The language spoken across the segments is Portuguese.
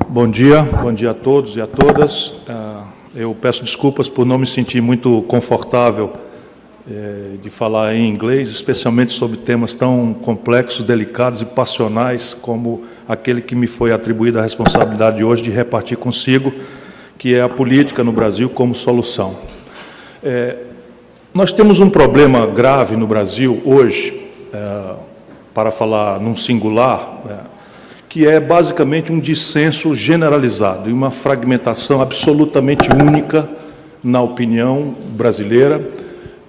Bom dia a todos e a todas. Eu peço desculpas por não me sentir muito confortável de falar em inglês, especialmente sobre temas tão complexos, delicados e passionais como aquele que me foi atribuída a responsabilidade hoje de repartir consigo, que é a política no Brasil como solução. Nós temos um problema grave no Brasil hoje, para falar num singular, que é basicamente um dissenso generalizado e uma fragmentação absolutamente única na opinião brasileira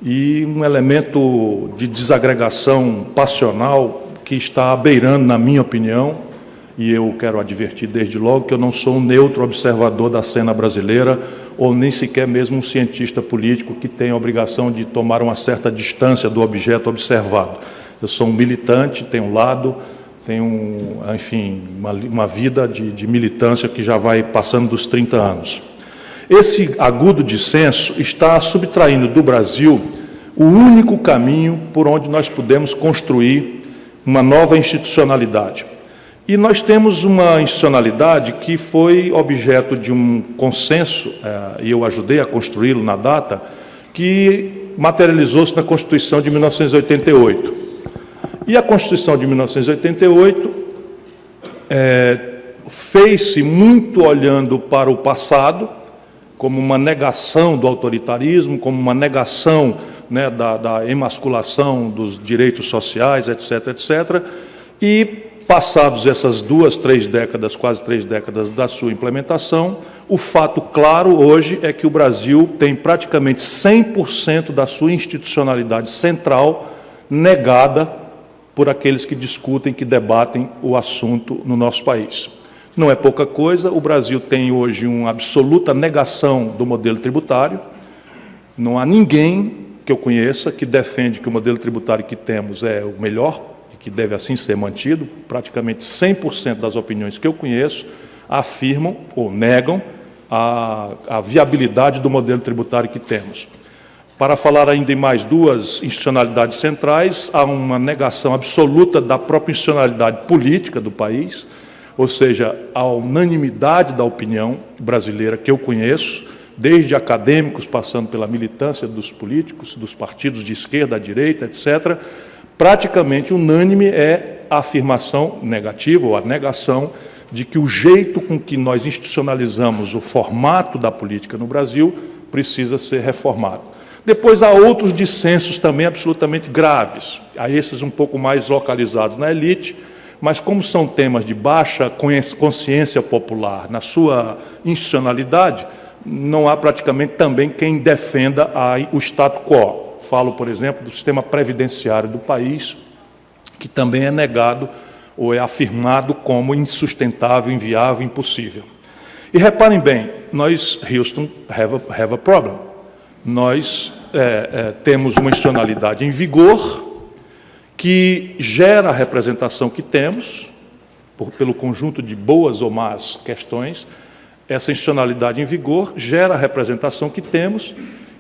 e um elemento de desagregação passional que está beirando, na minha opinião, e eu quero advertir desde logo que eu não sou um neutro observador da cena brasileira ou nem sequer mesmo um cientista político que tem a obrigação de tomar uma certa distância do objeto observado. Eu sou um militante, tenho um lado, tenho, enfim, uma vida de militância que já vai passando dos 30 anos. Esse agudo dissenso está subtraindo do Brasil o único caminho por onde nós podemos construir uma nova institucionalidade. E nós temos uma institucionalidade que foi objeto de um consenso, e eu ajudei a construí-lo na data, que materializou-se na Constituição de 1988. E a Constituição de 1988 fez-se muito olhando para o passado, como uma negação do autoritarismo, como uma negação, né, da emasculação dos direitos sociais, etc., etc., e passados essas quase três décadas da sua implementação, o fato claro hoje é que o Brasil tem praticamente 100% da sua institucionalidade central negada por aqueles que discutem, que debatem o assunto no nosso país. Não é pouca coisa, o Brasil tem hoje uma absoluta negação do modelo tributário, não há ninguém que eu conheça que defende que o modelo tributário que temos é o melhor e que deve assim ser mantido. Praticamente 100% das opiniões que eu conheço afirmam ou negam a viabilidade do modelo tributário que temos. Para falar ainda em mais duas institucionalidades centrais, há uma negação absoluta da própria institucionalidade política do país, ou seja, a unanimidade da opinião brasileira que eu conheço, desde acadêmicos, passando pela militância dos políticos, dos partidos de esquerda, à direita, etc., praticamente unânime é a afirmação negativa ou a negação de que o jeito com que nós institucionalizamos o formato da política no Brasil precisa ser reformado. Depois há outros dissensos também absolutamente graves, a esses um pouco mais localizados na elite, mas como são temas de baixa consciência popular na sua institucionalidade, não há praticamente também quem defenda o status quo. Falo, por exemplo, do sistema previdenciário do país, que também é negado ou é afirmado como insustentável, inviável, impossível. E reparem bem, nós, Houston, have a problem. Nós temos uma institucionalidade em vigor que gera a representação que temos, pelo conjunto de boas ou más questões. Essa institucionalidade em vigor gera a representação que temos,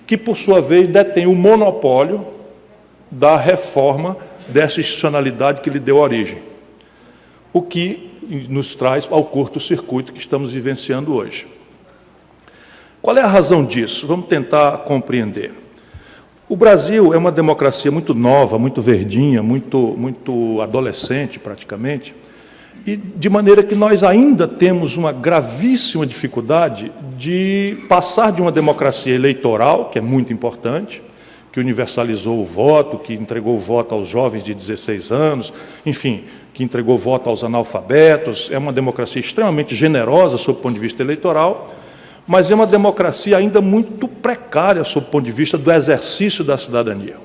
que, por sua vez, detém o monopólio da reforma dessa institucionalidade que lhe deu origem, o que nos traz ao curto-circuito que estamos vivenciando hoje. Qual é a razão disso? Vamos tentar compreender. O Brasil é uma democracia muito nova, muito verdinha, muito adolescente, praticamente, e de maneira que nós ainda temos uma gravíssima dificuldade de passar de uma democracia eleitoral, que é muito importante, que universalizou o voto, que entregou o voto aos jovens de 16 anos, enfim, que entregou voto aos analfabetos, é uma democracia extremamente generosa sob o ponto de vista eleitoral, mas é uma democracia ainda muito precária sob o ponto de vista do exercício da cidadania.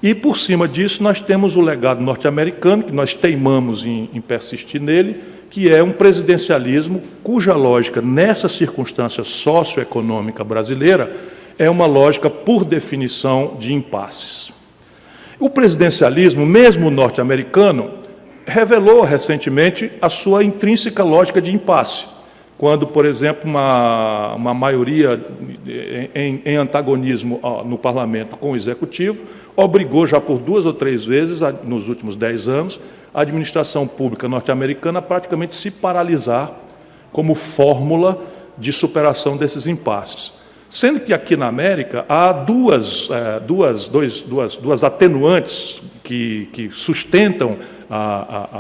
E, por cima disso, nós temos o legado norte-americano, que nós teimamos em persistir nele, que é um presidencialismo cuja lógica, nessa circunstância socioeconômica brasileira, é uma lógica, por definição, de impasses. O presidencialismo, mesmo norte-americano, revelou recentemente a sua intrínseca lógica de impasse. Quando, por exemplo, uma maioria em antagonismo no parlamento com o executivo obrigou já por 2 ou 3 vezes, nos últimos 10 anos, a administração pública norte-americana a praticamente se paralisar como fórmula de superação desses impasses. Sendo que aqui na América há duas atenuantes que sustentam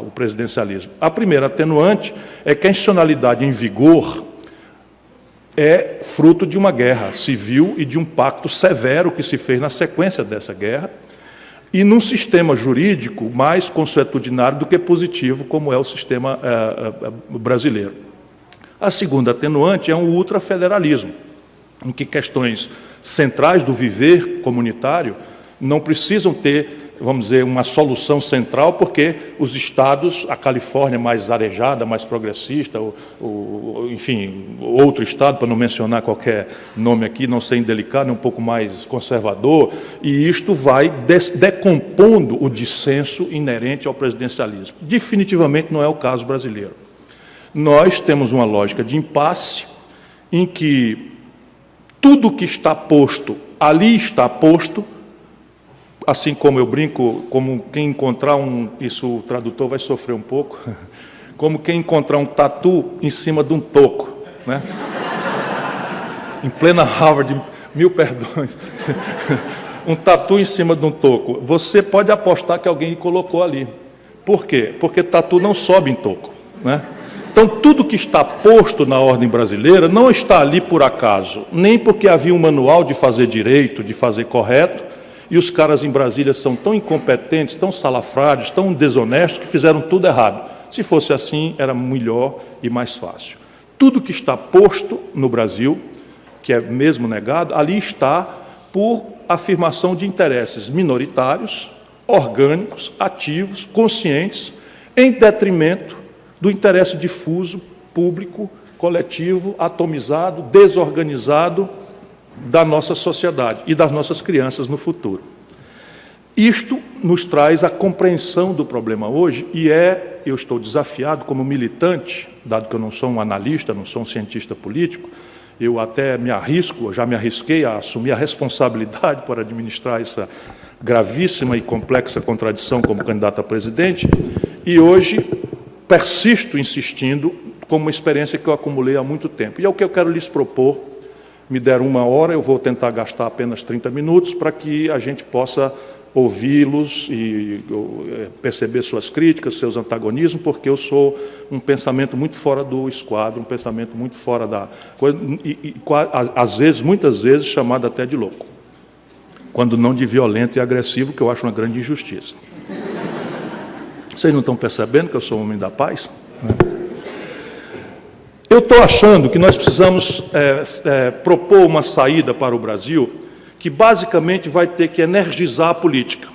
o presidencialismo. A primeira atenuante é que a institucionalidade em vigor é fruto de uma guerra civil e de um pacto severo que se fez na sequência dessa guerra, e num sistema jurídico mais consuetudinário do que positivo, como é o sistema brasileiro. A segunda atenuante é um ultrafederalismo, em que questões centrais do viver comunitário não precisam ter, vamos dizer, uma solução central, porque os estados, a Califórnia mais arejada, mais progressista, enfim, outro estado, para não mencionar qualquer nome aqui, não ser indelicado, é um pouco mais conservador, e isto vai decompondo o dissenso inerente ao presidencialismo. Definitivamente não é o caso brasileiro. Nós temos uma lógica de impasse em que tudo que está posto, ali está posto, assim como eu brinco, como quem encontrar isso o tradutor vai sofrer um pouco, como quem encontrar um tatu em cima de um toco, né? Em plena Harvard, mil perdões, um tatu em cima de um toco. Você pode apostar que alguém colocou ali. Por quê? Porque tatu não sobe em toco, né? Então, tudo que está posto na ordem brasileira não está ali por acaso, nem porque havia um manual de fazer direito, de fazer correto, e os caras em Brasília são tão incompetentes, tão salafrários, tão desonestos, que fizeram tudo errado. Se fosse assim, era melhor e mais fácil. Tudo que está posto no Brasil, que é mesmo negado, ali está por afirmação de interesses minoritários, orgânicos, ativos, conscientes, em detrimento do interesse difuso, público, coletivo, atomizado, desorganizado da nossa sociedade e das nossas crianças no futuro. Isto nos traz a compreensão do problema hoje e eu estou desafiado como militante, dado que eu não sou um analista, não sou um cientista político, eu até me arrisco, já me arrisquei a assumir a responsabilidade por administrar essa gravíssima e complexa contradição como candidato a presidente, e hoje persisto insistindo como uma experiência que eu acumulei há muito tempo. E é o que eu quero lhes propor. Me deram 1 hora, eu vou tentar gastar apenas 30 minutos para que a gente possa ouvi-los e perceber suas críticas, seus antagonismos, porque eu sou um pensamento muito fora do esquadro, um pensamento muito fora da coisa, às vezes, muitas vezes, chamado até de louco, quando não de violento e agressivo, que eu acho uma grande injustiça. Vocês não estão percebendo que eu sou um homem da paz? Eu estou achando que nós precisamos propor uma saída para o Brasil que basicamente vai ter que energizar a política.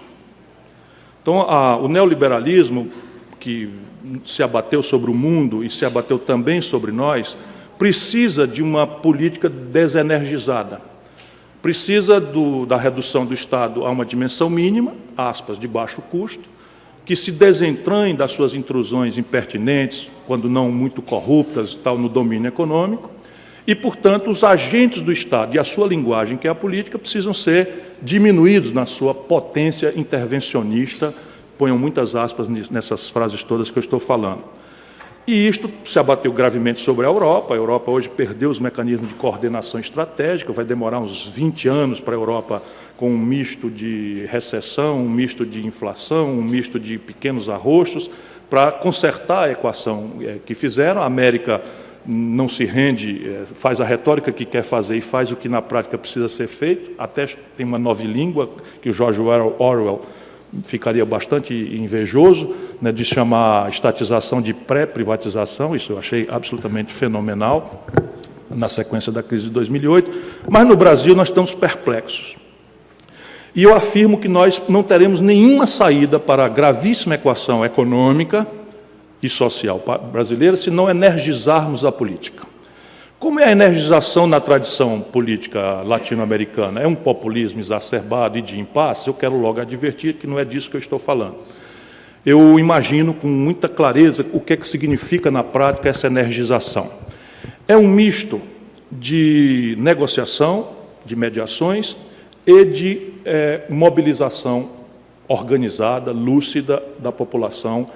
Então, o neoliberalismo, que se abateu sobre o mundo e se abateu também sobre nós, precisa de uma política desenergizada. Precisa da redução do Estado a uma dimensão mínima, aspas, de baixo custo, que se desentranhe das suas intrusões impertinentes, quando não muito corruptas, tal, no domínio econômico, e, portanto, os agentes do Estado e a sua linguagem, que é a política, precisam ser diminuídos na sua potência intervencionista, ponham muitas aspas nessas frases todas que eu estou falando. E isto se abateu gravemente sobre a Europa hoje perdeu os mecanismos de coordenação estratégica, vai demorar uns 20 anos para a Europa com um misto de recessão, um misto de inflação, um misto de pequenos arroxos, para consertar a equação que fizeram. A América não se rende, faz a retórica que quer fazer e faz o que na prática precisa ser feito, até tem uma nova língua que o George Orwell ficaria bastante invejoso, né, de chamar a estatização de pré-privatização, isso eu achei absolutamente fenomenal, na sequência da crise de 2008, mas no Brasil nós estamos perplexos. E eu afirmo que nós não teremos nenhuma saída para a gravíssima equação econômica e social brasileira se não energizarmos a política. Como é a energização na tradição política latino-americana? É um populismo exacerbado e de impasse? Eu quero logo advertir que não é disso que eu estou falando. Eu imagino com muita clareza o que é que significa na prática essa energização. É um misto de negociação, de mediações e de mobilização organizada, lúcida da população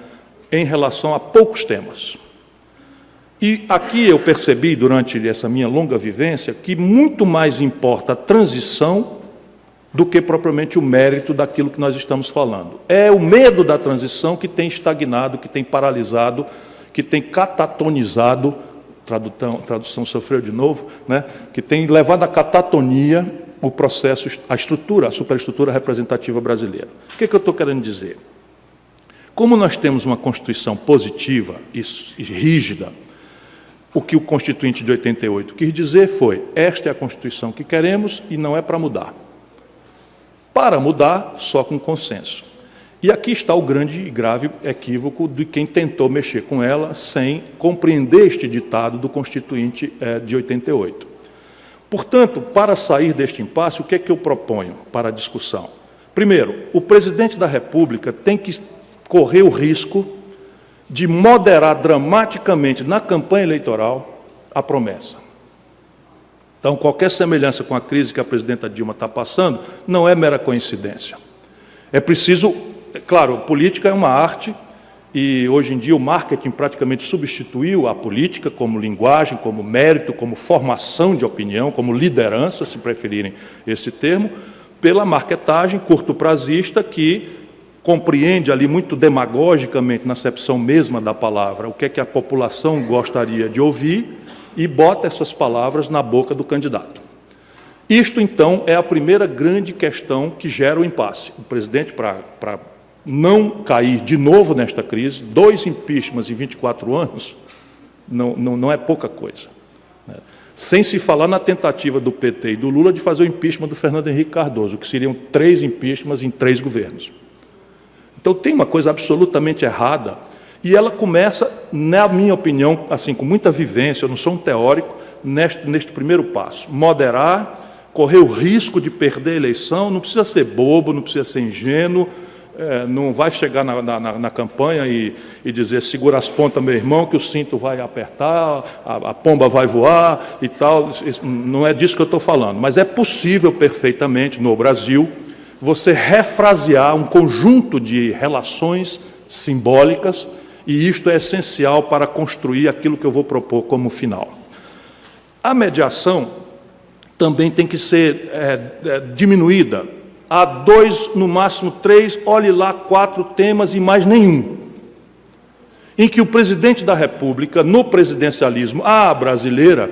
em relação a poucos temas. E aqui eu percebi, durante essa minha longa vivência, que muito mais importa a transição do que propriamente o mérito daquilo que nós estamos falando. É o medo da transição que tem estagnado, que tem paralisado, que tem catatonizado, tradução sofreu de novo, né? Que tem levado à catatonia o processo, a estrutura, a superestrutura representativa brasileira. O que eu estou querendo dizer? Como nós temos uma Constituição positiva e rígida, o que o Constituinte de 88 quis dizer foi: esta é a Constituição que queremos e não é para mudar. Para mudar, só com consenso. E aqui está o grande e grave equívoco de quem tentou mexer com ela sem compreender este ditado do Constituinte de 88. Portanto, para sair deste impasse, o que é que eu proponho para a discussão? Primeiro, o presidente da República tem que correr o risco de moderar dramaticamente na campanha eleitoral a promessa. Então, qualquer semelhança com a crise que a presidenta Dilma está passando não é mera coincidência. É preciso, claro, política é uma arte e hoje em dia o marketing praticamente substituiu a política como linguagem, como mérito, como formação de opinião, como liderança, se preferirem esse termo, pela marketagem curto-prazista que compreende ali muito demagogicamente, na acepção mesma da palavra, o que é que a população gostaria de ouvir e bota essas palavras na boca do candidato. Isto, então, é a primeira grande questão que gera o impasse. O presidente, para não cair de novo nesta crise, 2 impeachments em 24 anos, não é pouca coisa, né? Sem se falar na tentativa do PT e do Lula de fazer o impeachment do Fernando Henrique Cardoso, que seriam 3 impeachments em 3 governos. Então, tem uma coisa absolutamente errada, e ela começa, na minha opinião, assim, com muita vivência, eu não sou um teórico, neste primeiro passo. Moderar, correr o risco de perder a eleição, não precisa ser bobo, não precisa ser ingênuo, não vai chegar na campanha e dizer: segura as pontas, meu irmão, que o cinto vai apertar, a pomba vai voar e tal. Não é disso que eu estou falando, mas é possível perfeitamente, no Brasil, você refrasear um conjunto de relações simbólicas, e isto é essencial para construir aquilo que eu vou propor como final. A mediação também tem que ser diminuída a 2, no máximo 3, olhe lá, 4 temas e mais nenhum, em que o presidente da República, no presidencialismo brasileira,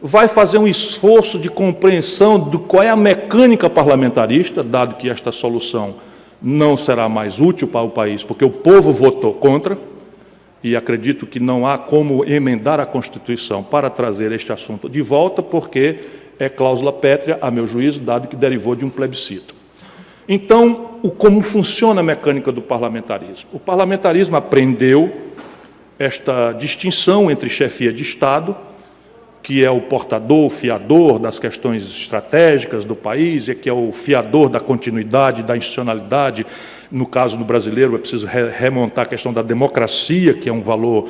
vai fazer um esforço de compreensão de qual é a mecânica parlamentarista, dado que esta solução não será mais útil para o país, porque o povo votou contra, e acredito que não há como emendar a Constituição para trazer este assunto de volta, porque é cláusula pétrea, a meu juízo, dado que derivou de um plebiscito. Então, como funciona a mecânica do parlamentarismo? O parlamentarismo aprendeu esta distinção entre chefia de Estado, que é o portador, o fiador das questões estratégicas do país, e que é o fiador da continuidade, da institucionalidade. No caso do brasileiro, é preciso remontar a questão da democracia, que é um valor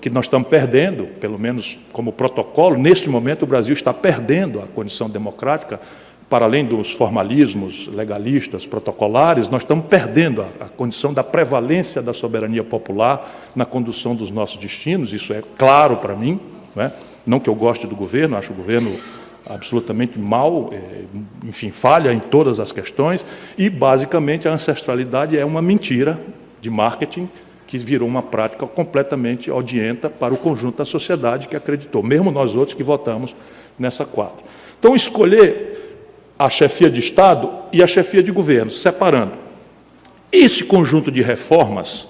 que nós estamos perdendo, pelo menos como protocolo. Neste momento, o Brasil está perdendo a condição democrática, para além dos formalismos legalistas, protocolares, nós estamos perdendo a condição da prevalência da soberania popular na condução dos nossos destinos. Isso é claro para mim, não é? Não que eu goste do governo, acho o governo absolutamente mau, enfim, falha em todas as questões, e, basicamente, a ancestralidade é uma mentira de marketing que virou uma prática completamente odienta para o conjunto da sociedade que acreditou, mesmo nós outros que votamos nessa quadra. Então, escolher a chefia de Estado e a chefia de governo, separando. Esse conjunto de reformas,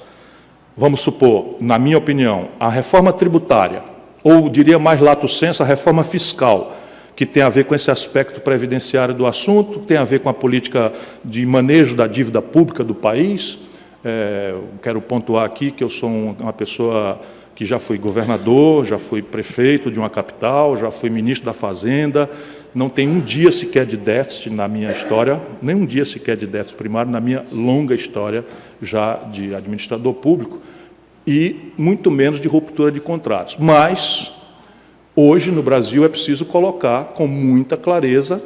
vamos supor, na minha opinião, a reforma tributária, ou diria mais lato sensu, a reforma fiscal, que tem a ver com esse aspecto previdenciário do assunto, tem a ver com a política de manejo da dívida pública do país. Quero pontuar aqui que eu sou uma pessoa que já fui governador, já fui prefeito de uma capital, já fui ministro da Fazenda, não tem um dia sequer de déficit na minha história, nem um dia sequer de déficit primário na minha longa história já de administrador público, e muito menos de ruptura de contratos. Mas, hoje, no Brasil, é preciso colocar com muita clareza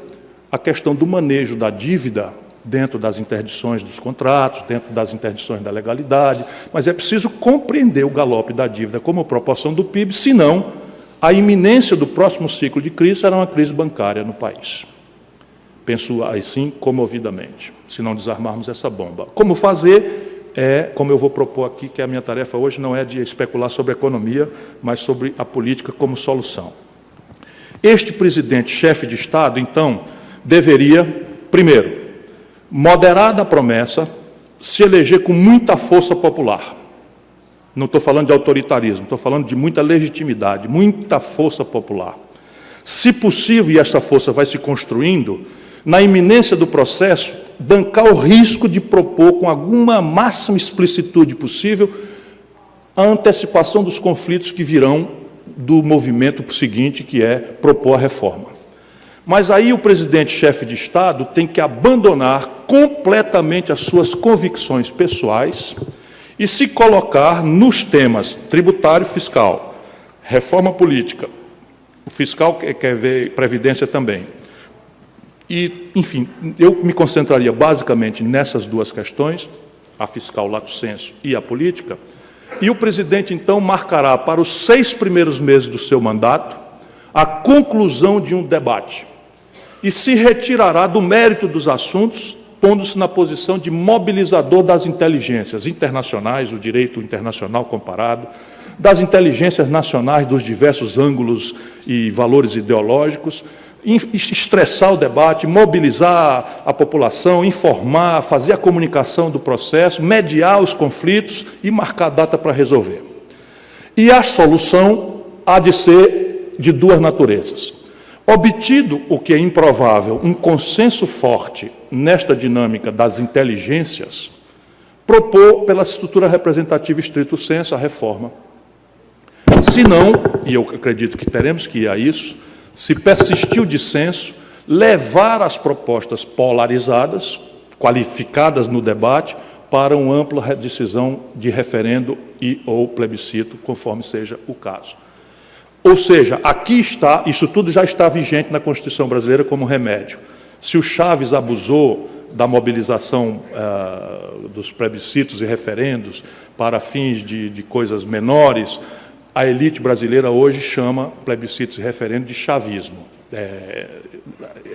a questão do manejo da dívida, dentro das interdições dos contratos, dentro das interdições da legalidade, mas é preciso compreender o galope da dívida como proporção do PIB, senão a iminência do próximo ciclo de crise será uma crise bancária no país. Penso assim comovidamente, se não desarmarmos essa bomba. Como fazer? Como eu vou propor aqui, que a minha tarefa hoje não é de especular sobre a economia, mas sobre a política como solução. Este presidente, chefe de Estado, então, deveria, primeiro, moderar da promessa, se eleger com muita força popular. Não estou falando de autoritarismo, estou falando de muita legitimidade, muita força popular. Se possível, e essa força vai se construindo, na iminência do processo, bancar o risco de propor, com alguma máxima explicitude possível, a antecipação dos conflitos que virão do movimento seguinte, que é propor a reforma. Mas aí o presidente-chefe de Estado tem que abandonar completamente as suas convicções pessoais e se colocar nos temas tributário e fiscal, reforma política, o fiscal quer ver previdência também. E, enfim, eu me concentraria basicamente nessas duas questões, a fiscal lato sensu e a política, e o presidente, então, marcará para os 6 primeiros meses do seu mandato a conclusão de um debate e se retirará do mérito dos assuntos, pondo-se na posição de mobilizador das inteligências internacionais, o direito internacional comparado, das inteligências nacionais dos diversos ângulos e valores ideológicos, estressar o debate, mobilizar a população, informar, fazer a comunicação do processo, mediar os conflitos e marcar data para resolver. E a solução há de ser de duas naturezas. Obtido o que é improvável, um consenso forte nesta dinâmica das inteligências, propor pela estrutura representativa estrito sensu a reforma. Se não, e eu acredito que teremos que ir a isso, se persistir o dissenso, levar as propostas polarizadas, qualificadas no debate, para uma ampla decisão de referendo e ou plebiscito, conforme seja o caso. Ou seja, aqui está, isso tudo já está vigente na Constituição brasileira como remédio. Se o Chaves abusou da mobilização dos plebiscitos e referendos para fins de coisas menores, a elite brasileira hoje chama plebiscitos e referendo de chavismo. É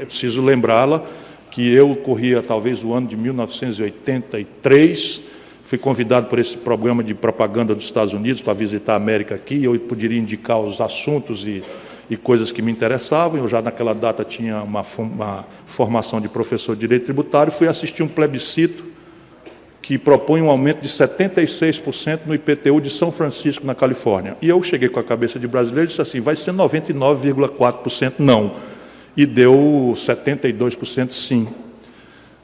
preciso lembrá-la que eu corria talvez o ano de 1983, fui convidado por esse programa de propaganda dos Estados Unidos para visitar a América aqui, eu poderia indicar os assuntos e coisas que me interessavam, eu já naquela data tinha uma formação de professor de direito tributário, fui assistir um plebiscito que propõe um aumento de 76% no IPTU de São Francisco, na Califórnia. E eu cheguei com a cabeça de brasileiro e disse assim, vai ser 99,4% não. E deu 72% sim.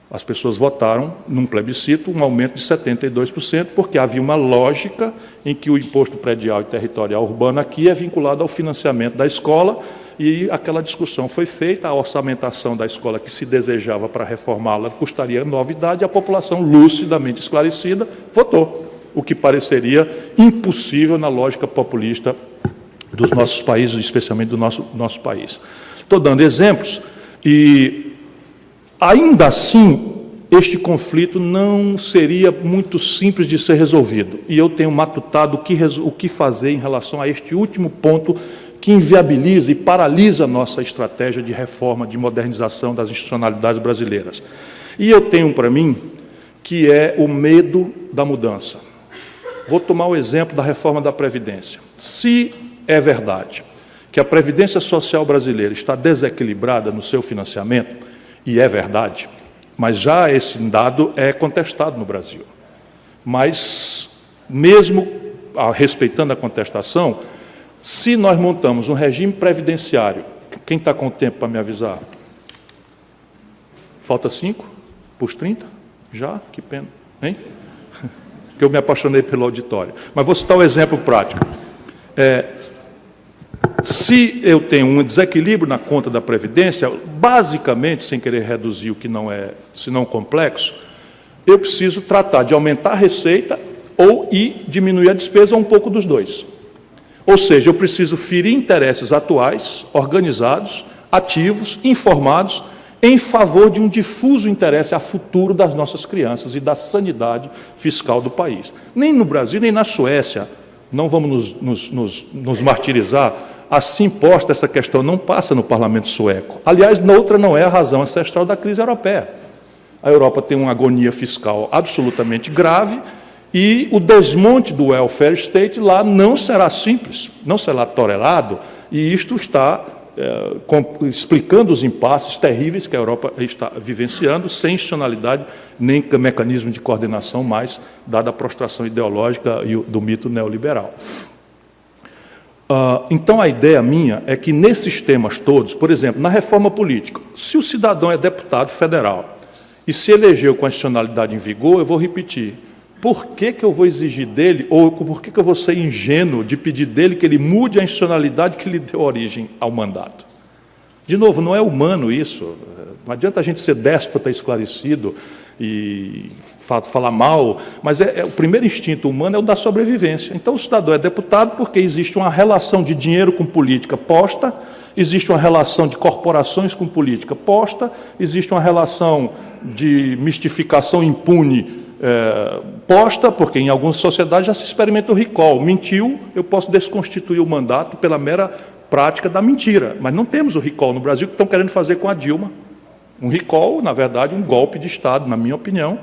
As pessoas votaram num plebiscito um aumento de 72%, porque havia uma lógica em que o imposto predial e territorial urbano aqui é vinculado ao financiamento da escola, e aquela discussão foi feita, a orçamentação da escola que se desejava para reformá-la custaria novidade, e a população lucidamente esclarecida votou, o que pareceria impossível na lógica populista dos nossos países, especialmente do nosso país. Estou dando exemplos, e ainda assim, este conflito não seria muito simples de ser resolvido, e eu tenho matutado o que fazer em relação a este último ponto que inviabiliza e paralisa a nossa estratégia de reforma, de modernização das institucionalidades brasileiras. E eu tenho para mim que é o medo da mudança. Vou tomar o exemplo da reforma da Previdência. Se é verdade que a Previdência Social brasileira está desequilibrada no seu financiamento, e é verdade, mas já esse dado é contestado no Brasil. Mas, mesmo respeitando a contestação, se nós montamos um regime previdenciário, quem está com tempo para me avisar? Falta 5 para os 30? Já? Que pena, hein? Porque eu me apaixonei pelo auditório. Mas vou citar um exemplo prático. Se eu tenho um desequilíbrio na conta da Previdência, basicamente, sem querer reduzir o que não é, se não complexo, eu preciso tratar de aumentar a receita e diminuir a despesa, ou um pouco dos dois. Ou seja, eu preciso ferir interesses atuais, organizados, ativos, informados, em favor de um difuso interesse a futuro das nossas crianças e da sanidade fiscal do país. Nem no Brasil, nem na Suécia, não vamos nos martirizar, assim posta essa questão não passa no parlamento sueco. Aliás, outra não é a razão ancestral da crise europeia. A Europa tem uma agonia fiscal absolutamente grave e o desmonte do welfare state lá não será simples, não será tolerado, e isto está explicando os impasses terríveis que a Europa está vivenciando, sem institucionalidade nem mecanismo de coordenação mais, dada a prostração ideológica do mito neoliberal. Então, a ideia minha é que, nesses temas todos, por exemplo, na reforma política, se o cidadão é deputado federal e se elegeu com a institucionalidade em vigor, eu vou repetir, por que eu vou exigir dele, ou por que eu vou ser ingênuo de pedir dele que ele mude a institucionalidade que lhe deu origem ao mandato? De novo, não é humano isso, não adianta a gente ser déspota esclarecido e falar mal, mas o primeiro instinto humano é o da sobrevivência. Então, o cidadão é deputado porque existe uma relação de dinheiro com política posta, existe uma relação de corporações com política posta, existe uma relação de mistificação impune posta, porque em algumas sociedades já se experimenta o recall. Mentiu, eu posso desconstituir o mandato pela mera prática da mentira. Mas não temos o recall no Brasil, que estão querendo fazer com a Dilma. Um recall, na verdade, um golpe de Estado, na minha opinião,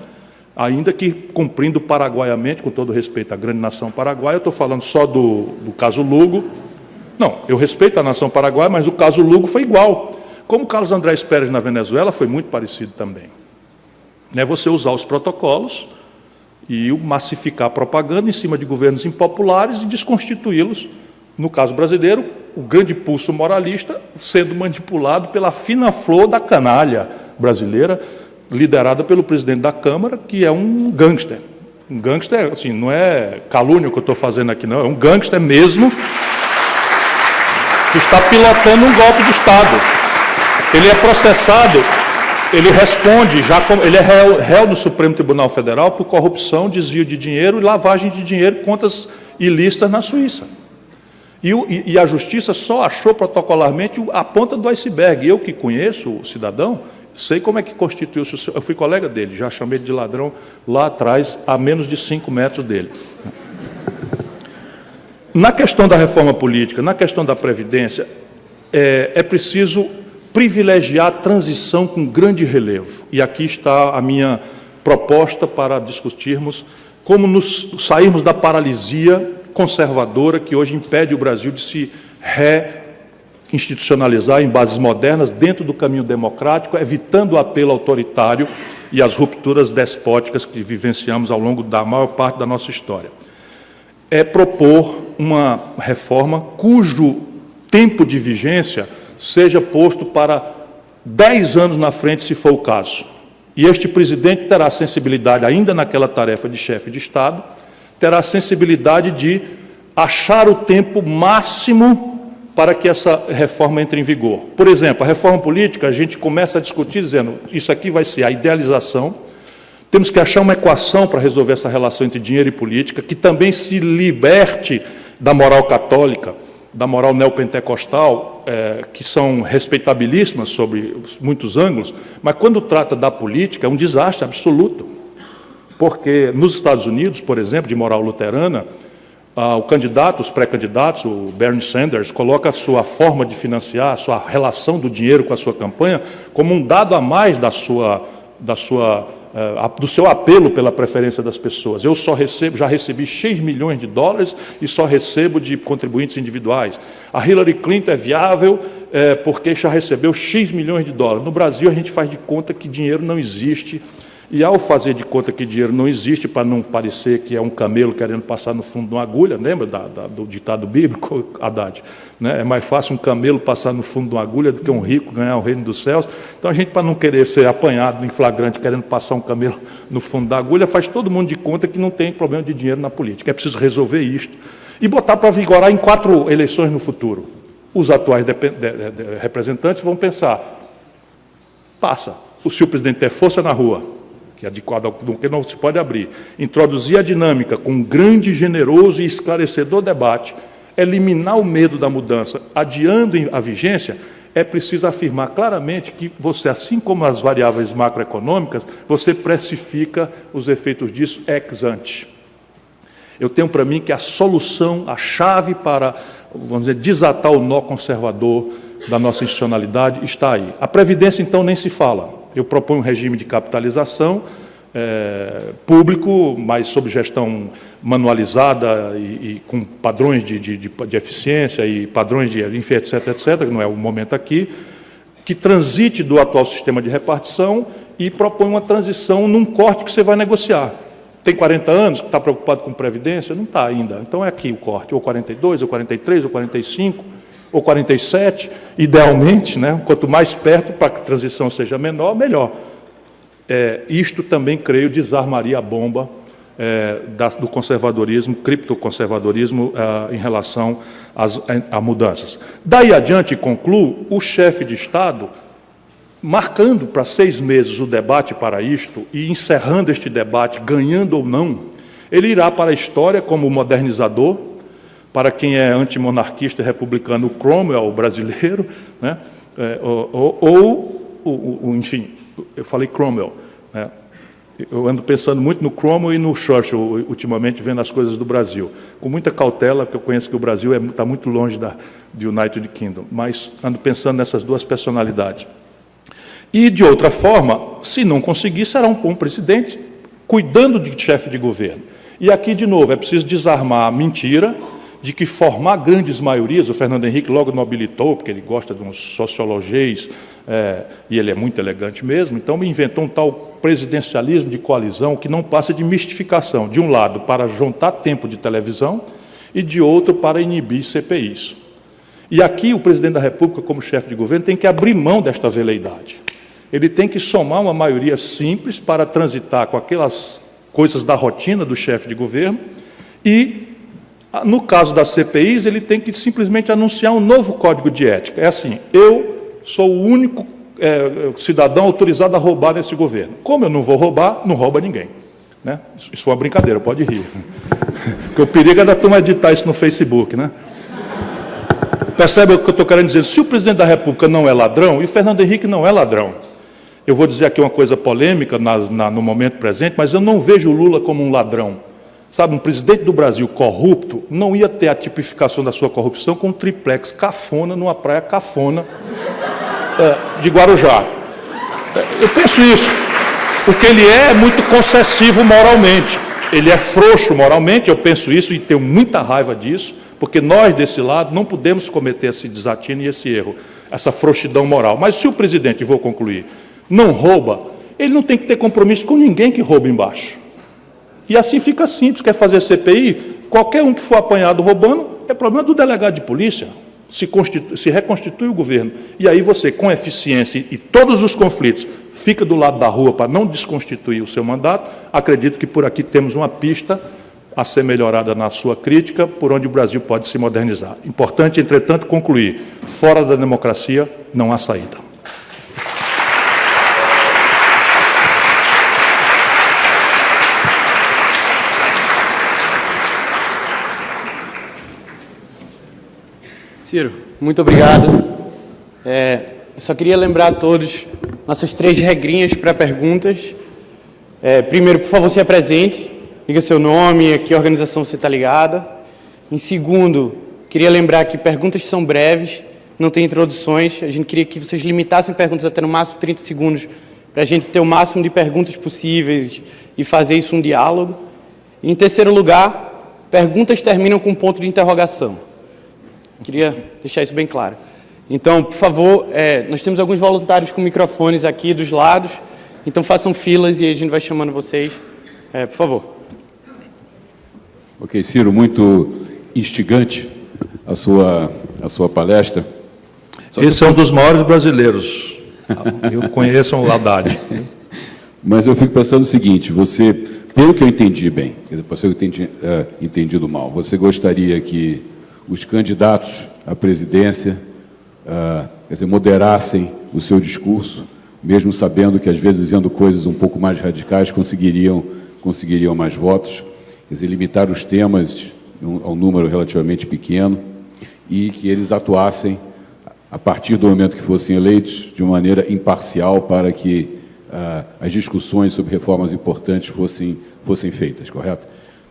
ainda que cumprindo paraguaiamente, com todo respeito à grande nação paraguaia. Eu estou falando só do caso Lugo. Não, eu respeito a nação paraguaia, mas o caso Lugo foi igual. Como Carlos Andrés Pérez na Venezuela, foi muito parecido também. Você usar os protocolos e massificar a propaganda em cima de governos impopulares e desconstituí-los. No caso brasileiro, o grande pulso moralista sendo manipulado pela fina flor da canalha brasileira, liderada pelo presidente da Câmara, que é um gangster. Um gangster, assim, não é calúnia que eu estou fazendo aqui, não, é um gangster mesmo, que está pilotando um golpe de Estado. Ele é processado, ele responde, ele é réu no Supremo Tribunal Federal por corrupção, desvio de dinheiro e lavagem de dinheiro, contas ilícitas na Suíça. E a Justiça só achou protocolarmente a ponta do iceberg. Eu que conheço o cidadão, sei como é que constituiu-se. Eu fui colega dele, já chamei ele de ladrão lá atrás, a menos de 5 metros dele. Na questão da reforma política, na questão da Previdência, é preciso privilegiar a transição com grande relevo. E aqui está a minha proposta para discutirmos como sairmos da paralisia conservadora que hoje impede o Brasil de se reinstitucionalizar em bases modernas dentro do caminho democrático, evitando o apelo autoritário e as rupturas despóticas que vivenciamos ao longo da maior parte da nossa história. É propor uma reforma cujo tempo de vigência seja posto para 10 anos na frente, se for o caso. E este presidente terá sensibilidade, ainda naquela tarefa de chefe de Estado, terá a sensibilidade de achar o tempo máximo para que essa reforma entre em vigor. Por exemplo, a reforma política, a gente começa a discutir dizendo, isso aqui vai ser a idealização, temos que achar uma equação para resolver essa relação entre dinheiro e política, que também se liberte da moral católica, da moral neopentecostal, que são respeitabilíssimas sobre muitos ângulos, mas quando trata da política é um desastre absoluto. Porque nos Estados Unidos, por exemplo, de moral luterana, o candidato, os pré-candidatos, o Bernie Sanders, coloca a sua forma de financiar, a sua relação do dinheiro com a sua campanha, como um dado a mais do seu apelo pela preferência das pessoas. Eu já recebi $6 milhões e só recebo de contribuintes individuais. A Hillary Clinton é viável porque já recebeu $X milhões. No Brasil, a gente faz de conta que dinheiro não existe. E ao fazer de conta que dinheiro não existe, para não parecer que é um camelo querendo passar no fundo de uma agulha, lembra do ditado bíblico, Haddad? Né? É mais fácil um camelo passar no fundo de uma agulha do que um rico ganhar o reino dos céus. Então, a gente, para não querer ser apanhado em flagrante querendo passar um camelo no fundo da agulha, faz todo mundo de conta que não tem problema de dinheiro na política. É preciso resolver isto e botar para vigorar em 4 eleições no futuro. Os atuais representantes vão pensar, passa, se o presidente der força na rua, que é adequado ao que não se pode abrir, introduzir a dinâmica com um grande, generoso e esclarecedor debate, eliminar o medo da mudança, adiando a vigência, é preciso afirmar claramente que você, assim como as variáveis macroeconômicas, você precifica os efeitos disso ex ante. Eu tenho para mim que a solução, a chave para, vamos dizer, desatar o nó conservador da nossa institucionalidade está aí. A Previdência, então, nem se fala. Eu proponho um regime de capitalização público, mas sob gestão manualizada e com padrões de eficiência e padrões de, enfim, etc., que não é o momento aqui, que transite do atual sistema de repartição e propõe uma transição num corte que você vai negociar. Tem 40 anos, que está preocupado com Previdência? Não está ainda. Então é aqui o corte, ou 42, ou 43, ou 45, ou 47, idealmente, né? Quanto mais perto, para que a transição seja menor, melhor. Isto também, creio, desarmaria a bomba do conservadorismo, criptoconservadorismo, em relação a mudanças. Daí adiante, concluo, o chefe de Estado, marcando para 6 meses o debate para isto e encerrando este debate, ganhando ou não, ele irá para a história como modernizador, para quem é antimonarquista e republicano, o Cromwell brasileiro, né? Enfim, eu falei Cromwell, né? Eu ando pensando muito no Cromwell e no Churchill, ultimamente, vendo as coisas do Brasil. Com muita cautela, porque eu conheço que o Brasil está muito longe do United Kingdom, mas ando pensando nessas duas personalidades. E, de outra forma, se não conseguir, será um bom presidente, cuidando de chefe de governo. E aqui, de novo, é preciso desarmar a mentira de que formar grandes maiorias, o Fernando Henrique logo nobilitou, porque ele gosta de uns sociologês, e ele é muito elegante mesmo, então inventou um tal presidencialismo de coalizão que não passa de mistificação, de um lado para juntar tempo de televisão e de outro para inibir CPIs. E aqui o presidente da República, como chefe de governo, tem que abrir mão desta veleidade. Ele tem que somar uma maioria simples para transitar com aquelas coisas da rotina do chefe de governo e, no caso das CPIs, ele tem que simplesmente anunciar um novo código de ética. É assim, eu sou o único cidadão autorizado a roubar nesse governo. Como eu não vou roubar, não rouba ninguém. Né? Isso foi uma brincadeira, pode rir. Porque o perigo é da turma editar isso no Facebook, né? Percebe o que eu estou querendo dizer? Se o presidente da República não é ladrão, e o Fernando Henrique não é ladrão, eu vou dizer aqui uma coisa polêmica no momento presente, mas eu não vejo o Lula como um ladrão. Sabe, um presidente do Brasil corrupto não ia ter a tipificação da sua corrupção com um triplex cafona numa praia cafona de Guarujá. Eu penso isso, porque ele é muito concessivo moralmente. Ele é frouxo moralmente, eu penso isso e tenho muita raiva disso, porque nós, desse lado, não podemos cometer esse desatino e esse erro, essa frouxidão moral. Mas se o presidente, e vou concluir, não rouba, ele não tem que ter compromisso com ninguém que rouba embaixo. E assim fica simples, quer fazer CPI, qualquer um que for apanhado roubando, é problema do delegado de polícia, se reconstitui o governo. E aí você, com eficiência e todos os conflitos, fica do lado da rua para não desconstituir o seu mandato. Acredito que por aqui temos uma pista a ser melhorada na sua crítica, por onde o Brasil pode se modernizar. Importante, entretanto, concluir, fora da democracia não há saída. Ciro, muito obrigado. Eu só queria lembrar a todos nossas 3 regrinhas para perguntas. Primeiro, por favor, se apresente, diga seu nome, a que organização você está ligada. Em segundo, queria lembrar que perguntas são breves, não tem introduções. A gente queria que vocês limitassem perguntas até no máximo 30 segundos, para a gente ter o máximo de perguntas possíveis e fazer isso um diálogo. E, em terceiro lugar, perguntas terminam com um ponto de interrogação. Queria deixar isso bem claro. Então, por favor, nós temos alguns voluntários com microfones aqui dos lados, então façam filas e a gente vai chamando vocês. Por favor. Ok, Ciro, muito instigante a sua palestra. Esse é um dos maiores brasileiros. Eu conheço o Haddad. Mas eu fico pensando o seguinte, você, pelo que eu entendi bem, pode ser que eu tenha entendido mal, você gostaria que os candidatos à presidência, moderassem o seu discurso, mesmo sabendo que, às vezes, dizendo coisas um pouco mais radicais, conseguiriam mais votos, quer dizer, limitar os temas a um número relativamente pequeno e que eles atuassem a partir do momento que fossem eleitos, de uma maneira imparcial, para que as discussões sobre reformas importantes fossem feitas, correto?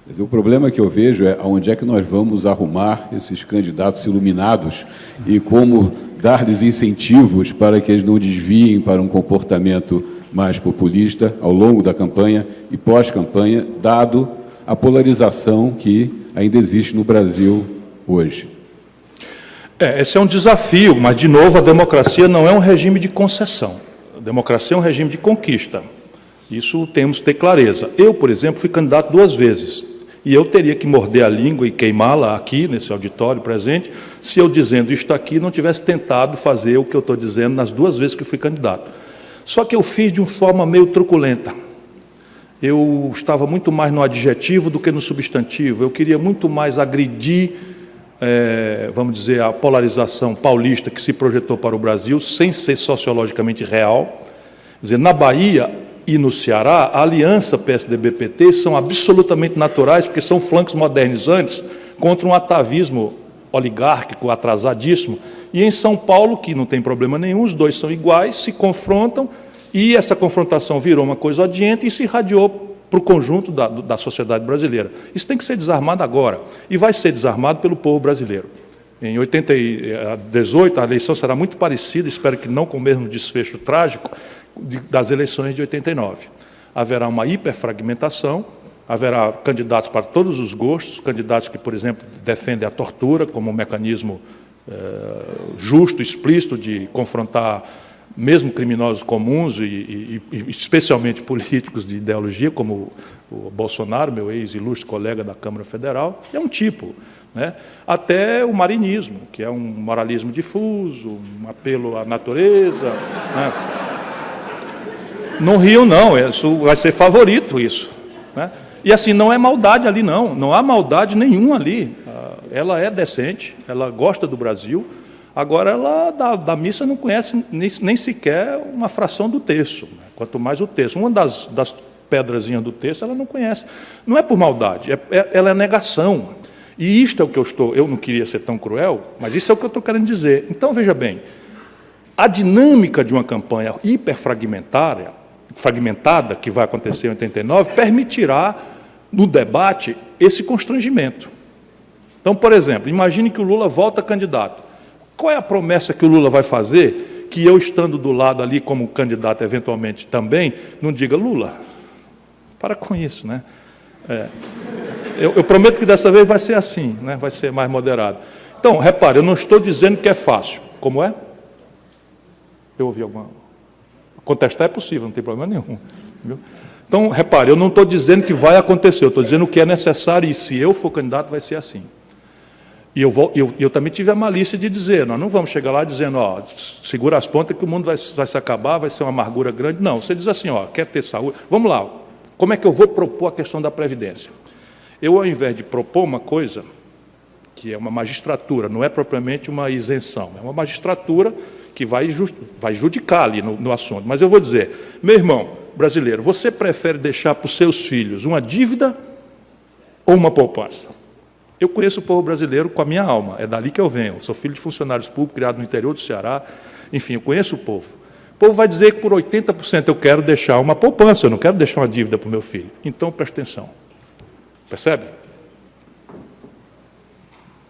Mas o problema que eu vejo é aonde é que nós vamos arrumar esses candidatos iluminados e como dar-lhes incentivos para que eles não desviem para um comportamento mais populista ao longo da campanha e pós-campanha, dado a polarização que ainda existe no Brasil hoje. Esse é um desafio, mas, de novo, a democracia não é um regime de concessão. A democracia é um regime de conquista. Isso temos que ter clareza. Eu, por exemplo, fui candidato 2 vezes. E eu teria que morder a língua e queimá-la aqui, nesse auditório presente, se eu, dizendo isto aqui, não tivesse tentado fazer o que eu estou dizendo nas 2 vezes que fui candidato. Só que eu fiz de uma forma meio truculenta. Eu estava muito mais no adjetivo do que no substantivo. Eu queria muito mais agredir, vamos dizer, a polarização paulista que se projetou para o Brasil, sem ser sociologicamente real. Quer dizer, na Bahia e no Ceará, a aliança PSDB-PT são absolutamente naturais, porque são flancos modernizantes contra um atavismo oligárquico, atrasadíssimo. E em São Paulo, que não tem problema nenhum, os dois são iguais, se confrontam, e essa confrontação virou uma coisa odienta e se irradiou para o conjunto da sociedade brasileira. Isso tem que ser desarmado agora, e vai ser desarmado pelo povo brasileiro. Em 2018, a eleição será muito parecida, espero que não com o mesmo desfecho trágico, das eleições de 89. Haverá uma hiperfragmentação, haverá candidatos para todos os gostos, candidatos que, por exemplo, defendem a tortura como um mecanismo justo, explícito de confrontar mesmo criminosos comuns e especialmente políticos de ideologia, como o Bolsonaro, meu ex-ilustre colega da Câmara Federal, é um tipo, né? Até o marinismo, que é um moralismo difuso, um apelo à natureza, né? No Rio, não, isso vai ser favorito, isso, né? E assim, não é maldade ali, não há maldade nenhuma ali. Ela é decente, ela gosta do Brasil, agora ela da missa não conhece nem sequer uma fração do texto, né? Quanto mais o texto. Uma das pedrazinhas do texto ela não conhece. Não é por maldade, ela é negação. E isto é o que eu não queria ser tão cruel, mas isso é o que eu estou querendo dizer. Então, veja bem, a dinâmica de uma campanha hiperfragmentada, que vai acontecer em 89, permitirá, no debate, esse constrangimento. Então, por exemplo, imagine que o Lula volta candidato. Qual é a promessa que o Lula vai fazer que eu, estando do lado ali como candidato, eventualmente também, não diga, Lula, para com isso, né? Eu prometo que dessa vez vai ser assim, né? Vai ser mais moderado. Então, repare, eu não estou dizendo que é fácil. Como é? Eu ouvi alguma... Contestar é possível, não tem problema nenhum. Viu? Então, repare, eu não estou dizendo que vai acontecer, eu estou dizendo o que é necessário, e se eu for candidato, vai ser assim. E eu também tive a malícia de dizer, nós não vamos chegar lá dizendo, ó, segura as pontas que o mundo vai se acabar, vai ser uma amargura grande. Não, você diz assim, ó, quer ter saúde? Vamos lá, como é que eu vou propor a questão da Previdência? Eu, ao invés de propor uma coisa, que é uma magistratura, não é propriamente uma isenção, é uma magistratura que vai judicar ali no assunto. Mas eu vou dizer, meu irmão brasileiro, você prefere deixar para os seus filhos uma dívida ou uma poupança? Eu conheço o povo brasileiro com a minha alma, é dali que eu venho. Eu sou filho de funcionários públicos, criado no interior do Ceará, enfim, eu conheço o povo. O povo vai dizer que por 80% eu quero deixar uma poupança, eu não quero deixar uma dívida para o meu filho. Então, presta atenção. Percebe?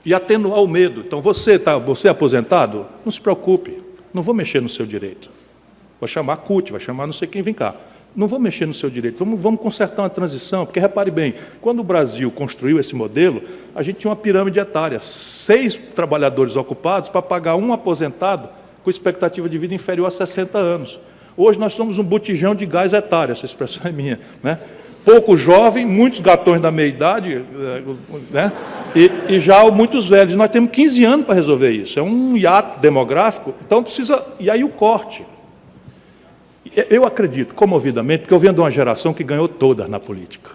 E atenuar o medo. Então, você é aposentado? Não se preocupe, não vou mexer no seu direito. Vou chamar a CUT, vai chamar não sei quem, vem cá. Não vou mexer no seu direito, vamos consertar uma transição, porque, repare bem, quando o Brasil construiu esse modelo, a gente tinha uma pirâmide etária, 6 trabalhadores ocupados para pagar um aposentado com expectativa de vida inferior a 60 anos. Hoje nós somos um botijão de gás etário, essa expressão é minha, né? Pouco jovem, muitos gatões da meia-idade, né? E já muitos velhos. Nós temos 15 anos para resolver isso, é um hiato demográfico, então precisa... E aí o corte. Eu acredito, comovidamente, porque eu venho de uma geração que ganhou todas na política.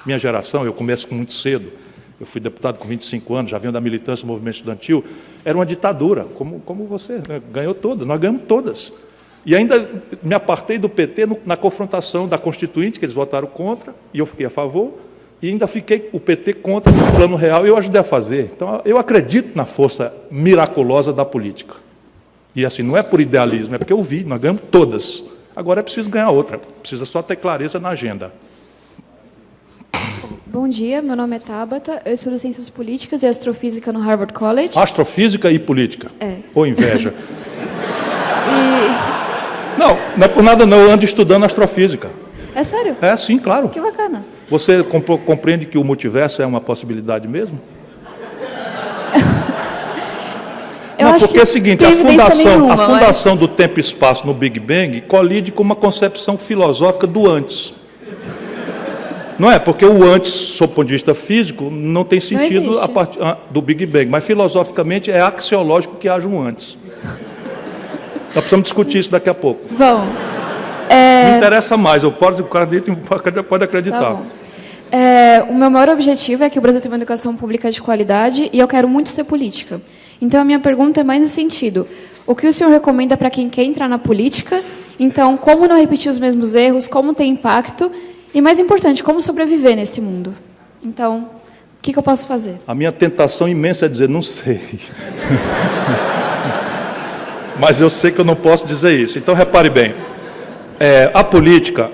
Minha geração, eu começo muito cedo, eu fui deputado com 25 anos, já venho da militância do movimento estudantil, era uma ditadura, como você, né? Ganhou todas, nós ganhamos todas. E ainda me apartei do PT na confrontação da Constituinte, que eles votaram contra, e eu fiquei a favor, e ainda fiquei o PT contra no plano real, e eu ajudei a fazer. Então, eu acredito na força miraculosa da política. E assim, não é por idealismo, é porque eu vi, nós ganhamos todas. Agora é preciso ganhar outra, precisa só ter clareza na agenda. Bom dia, meu nome é Tabata, eu estudo Ciências Políticas e Astrofísica no Harvard College. Astrofísica e política. É. Ou inveja. Não, não é por nada não, eu ando estudando astrofísica. É sério? É, sim, claro. Que bacana. Você compreende que o multiverso é uma possibilidade mesmo? Eu Não, acho porque é o seguinte, tem a evidência nenhuma, fundação do tempo e espaço no Big Bang colide com uma concepção filosófica do antes. Não é? Porque o antes, sob o ponto de vista físico, não tem sentido existe. a partir do Big Bang, mas filosoficamente é axiológico que haja um antes. Nós precisamos discutir isso daqui a pouco. Vamos. Me interessa mais, o cara pode acreditar. Tá bom. O meu maior objetivo é que o Brasil tenha uma educação pública de qualidade e eu quero muito ser política. Então, a minha pergunta é mais nesse sentido. O que o senhor recomenda para quem quer entrar na política? Então, como não repetir os mesmos erros, como ter impacto e, mais importante, como sobreviver nesse mundo? Então, o que eu posso fazer? A minha tentação imensa é dizer, não sei. Mas eu sei que eu não posso dizer isso. Então, repare bem, a política,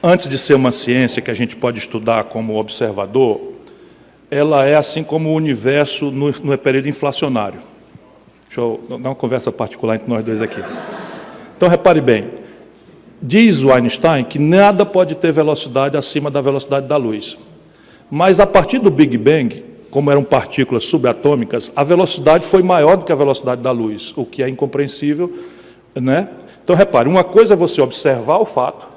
antes de ser uma ciência que a gente pode estudar como observador, ela é assim como o universo no período inflacionário. Deixa eu dar uma conversa particular entre nós dois aqui. Então, repare bem, diz o Einstein que nada pode ter velocidade acima da velocidade da luz. Mas, a partir do Big Bang, como eram partículas subatômicas, a velocidade foi maior do que a velocidade da luz, o que é incompreensível, né? Então, repare, uma coisa é você observar o fato,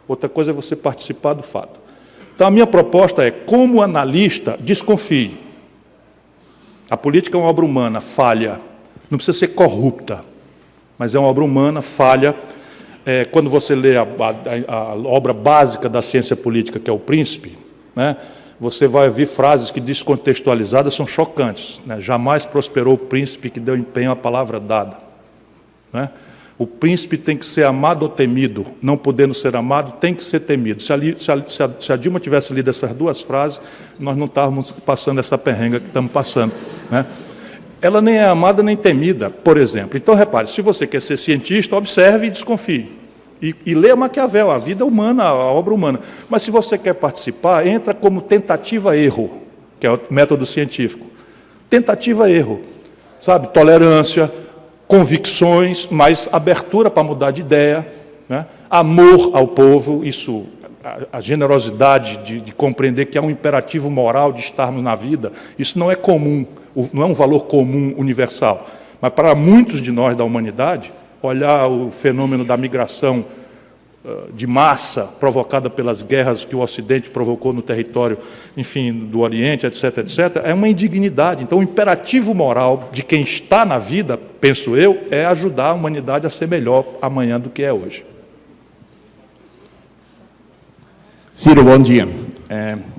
outra coisa é você participar do fato. Então, a minha proposta é, como analista, desconfie. A política é uma obra humana, falha. Não precisa ser corrupta, mas é uma obra humana, falha. Quando você lê a obra básica da ciência política, que é O Príncipe, né, você vai ouvir frases que, descontextualizadas, são chocantes. Né? Jamais prosperou o príncipe que deu empenho à palavra dada. Né? O príncipe tem que ser amado ou temido, não podendo ser amado, tem que ser temido. Se a Dilma tivesse lido essas duas frases, nós não estávamos passando essa perrenga que estamos passando. Né? Ela nem é amada nem temida, por exemplo. Então, repare, se você quer ser cientista, observe e desconfie. E leia Maquiavel, a vida humana, a obra humana. Mas se você quer participar, entra como tentativa-erro, que é o método científico. Tentativa-erro, sabe? Tolerância, convicções, mas abertura para mudar de ideia, né? Amor ao povo, isso, a generosidade de compreender que há um imperativo moral de estarmos na vida, isso não é comum, não é um valor comum universal. Mas para muitos de nós da humanidade, olhar o fenômeno da migração de massa provocada pelas guerras que o Ocidente provocou no território, enfim, do Oriente, etc., etc., é uma indignidade. Então, o imperativo moral de quem está na vida, penso eu, é ajudar a humanidade a ser melhor amanhã do que é hoje. Ciro, bom dia.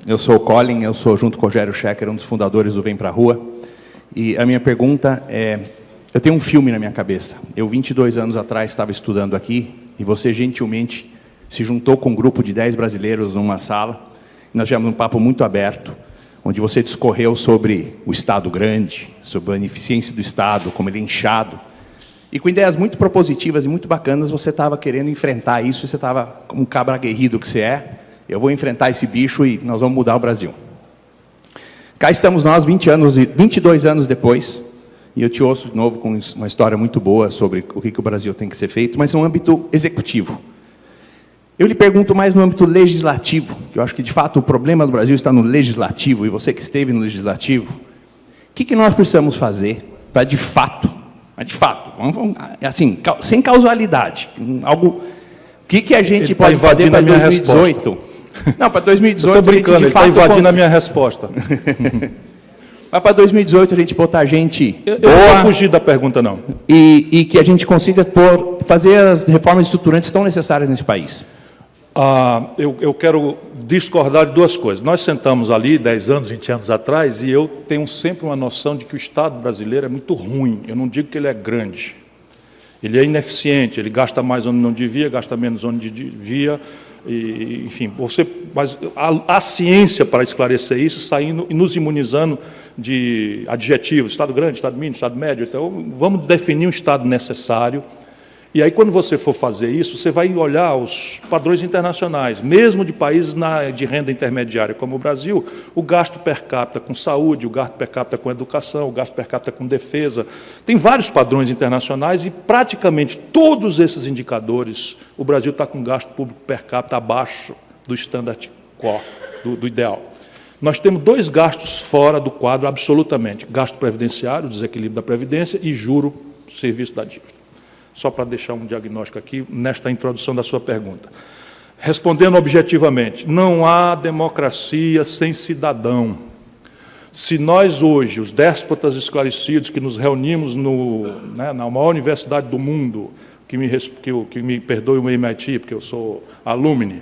Eu sou o Colin, eu sou, junto com o Rogério Schecker, um dos fundadores do Vem Pra Rua. E a minha pergunta é, eu tenho um filme na minha cabeça. Eu, 22 anos atrás, estava estudando aqui, e você gentilmente se juntou com um grupo de 10 brasileiros numa sala, e nós tivemos um papo muito aberto, onde você discorreu sobre o Estado grande, sobre a ineficiência do Estado, como ele é inchado, e com ideias muito propositivas e muito bacanas, você estava querendo enfrentar isso, você estava como um cabra aguerrido que você é, eu vou enfrentar esse bicho e nós vamos mudar o Brasil. Cá estamos nós, 22 anos depois, e eu te ouço de novo com uma história muito boa sobre o que o Brasil tem que ser feito, mas no âmbito executivo. Eu lhe pergunto mais no âmbito legislativo, que eu acho que, de fato, o problema do Brasil está no legislativo, e você que esteve no legislativo, o que nós precisamos fazer para, de fato, assim, sem causalidade, algo, o que a gente pode fazer para 2018? Não, para 2018 estou brincando, ele está invadindo a minha resposta. Mas para 2018 a gente botar gente eu não vou fugir da pergunta, não. E que a gente consiga fazer as reformas estruturantes tão necessárias nesse país. Eu quero discordar de duas coisas. Nós sentamos ali 10 anos, 20 anos atrás, e eu tenho sempre uma noção de que o Estado brasileiro é muito ruim. Eu não digo que ele é grande. Ele é ineficiente, ele gasta mais onde não devia, gasta menos onde devia, enfim, mas há ciência para esclarecer isso, saindo e nos imunizando de adjetivos, Estado grande, Estado mínimo, Estado médio. Então, vamos definir um Estado necessário. E aí, quando você for fazer isso, você vai olhar os padrões internacionais, mesmo de países de renda intermediária, como o Brasil, o gasto per capita com saúde, o gasto per capita com educação, o gasto per capita com defesa. Tem vários padrões internacionais e, praticamente, todos esses indicadores, o Brasil está com gasto público per capita abaixo do standard core, do ideal. Nós temos 2 gastos fora do quadro, absolutamente. Gasto previdenciário, desequilíbrio da Previdência, e juro, serviço da dívida. Só para deixar um diagnóstico aqui, nesta introdução da sua pergunta. Respondendo objetivamente, não há democracia sem cidadão. Se nós hoje, os déspotas esclarecidos, que nos reunimos na maior universidade do mundo, que me perdoe o MIT, porque eu sou alumni,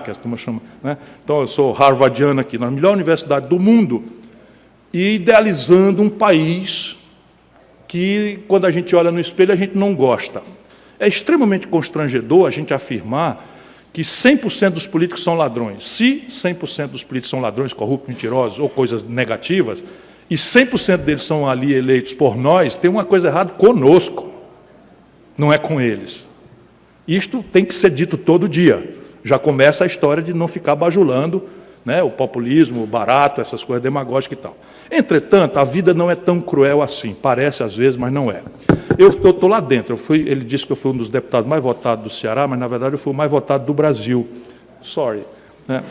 que a turma chama, né? Então eu sou harvardiano aqui, na melhor universidade do mundo, e idealizando um país que, quando a gente olha no espelho, a gente não gosta. É extremamente constrangedor a gente afirmar que 100% dos políticos são ladrões. Se 100% dos políticos são ladrões, corruptos, mentirosos ou coisas negativas, e 100% deles são ali eleitos por nós, tem uma coisa errada conosco, não é com eles. Isto tem que ser dito todo dia. Já começa a história de não ficar bajulando, né, o populismo, o barato, essas coisas demagógicas e tal. Entretanto, a vida não é tão cruel assim. Parece às vezes, mas não é. Eu estou lá dentro. Ele disse que eu fui um dos deputados mais votados do Ceará, mas, na verdade, eu fui o mais votado do Brasil. Sorry. Né?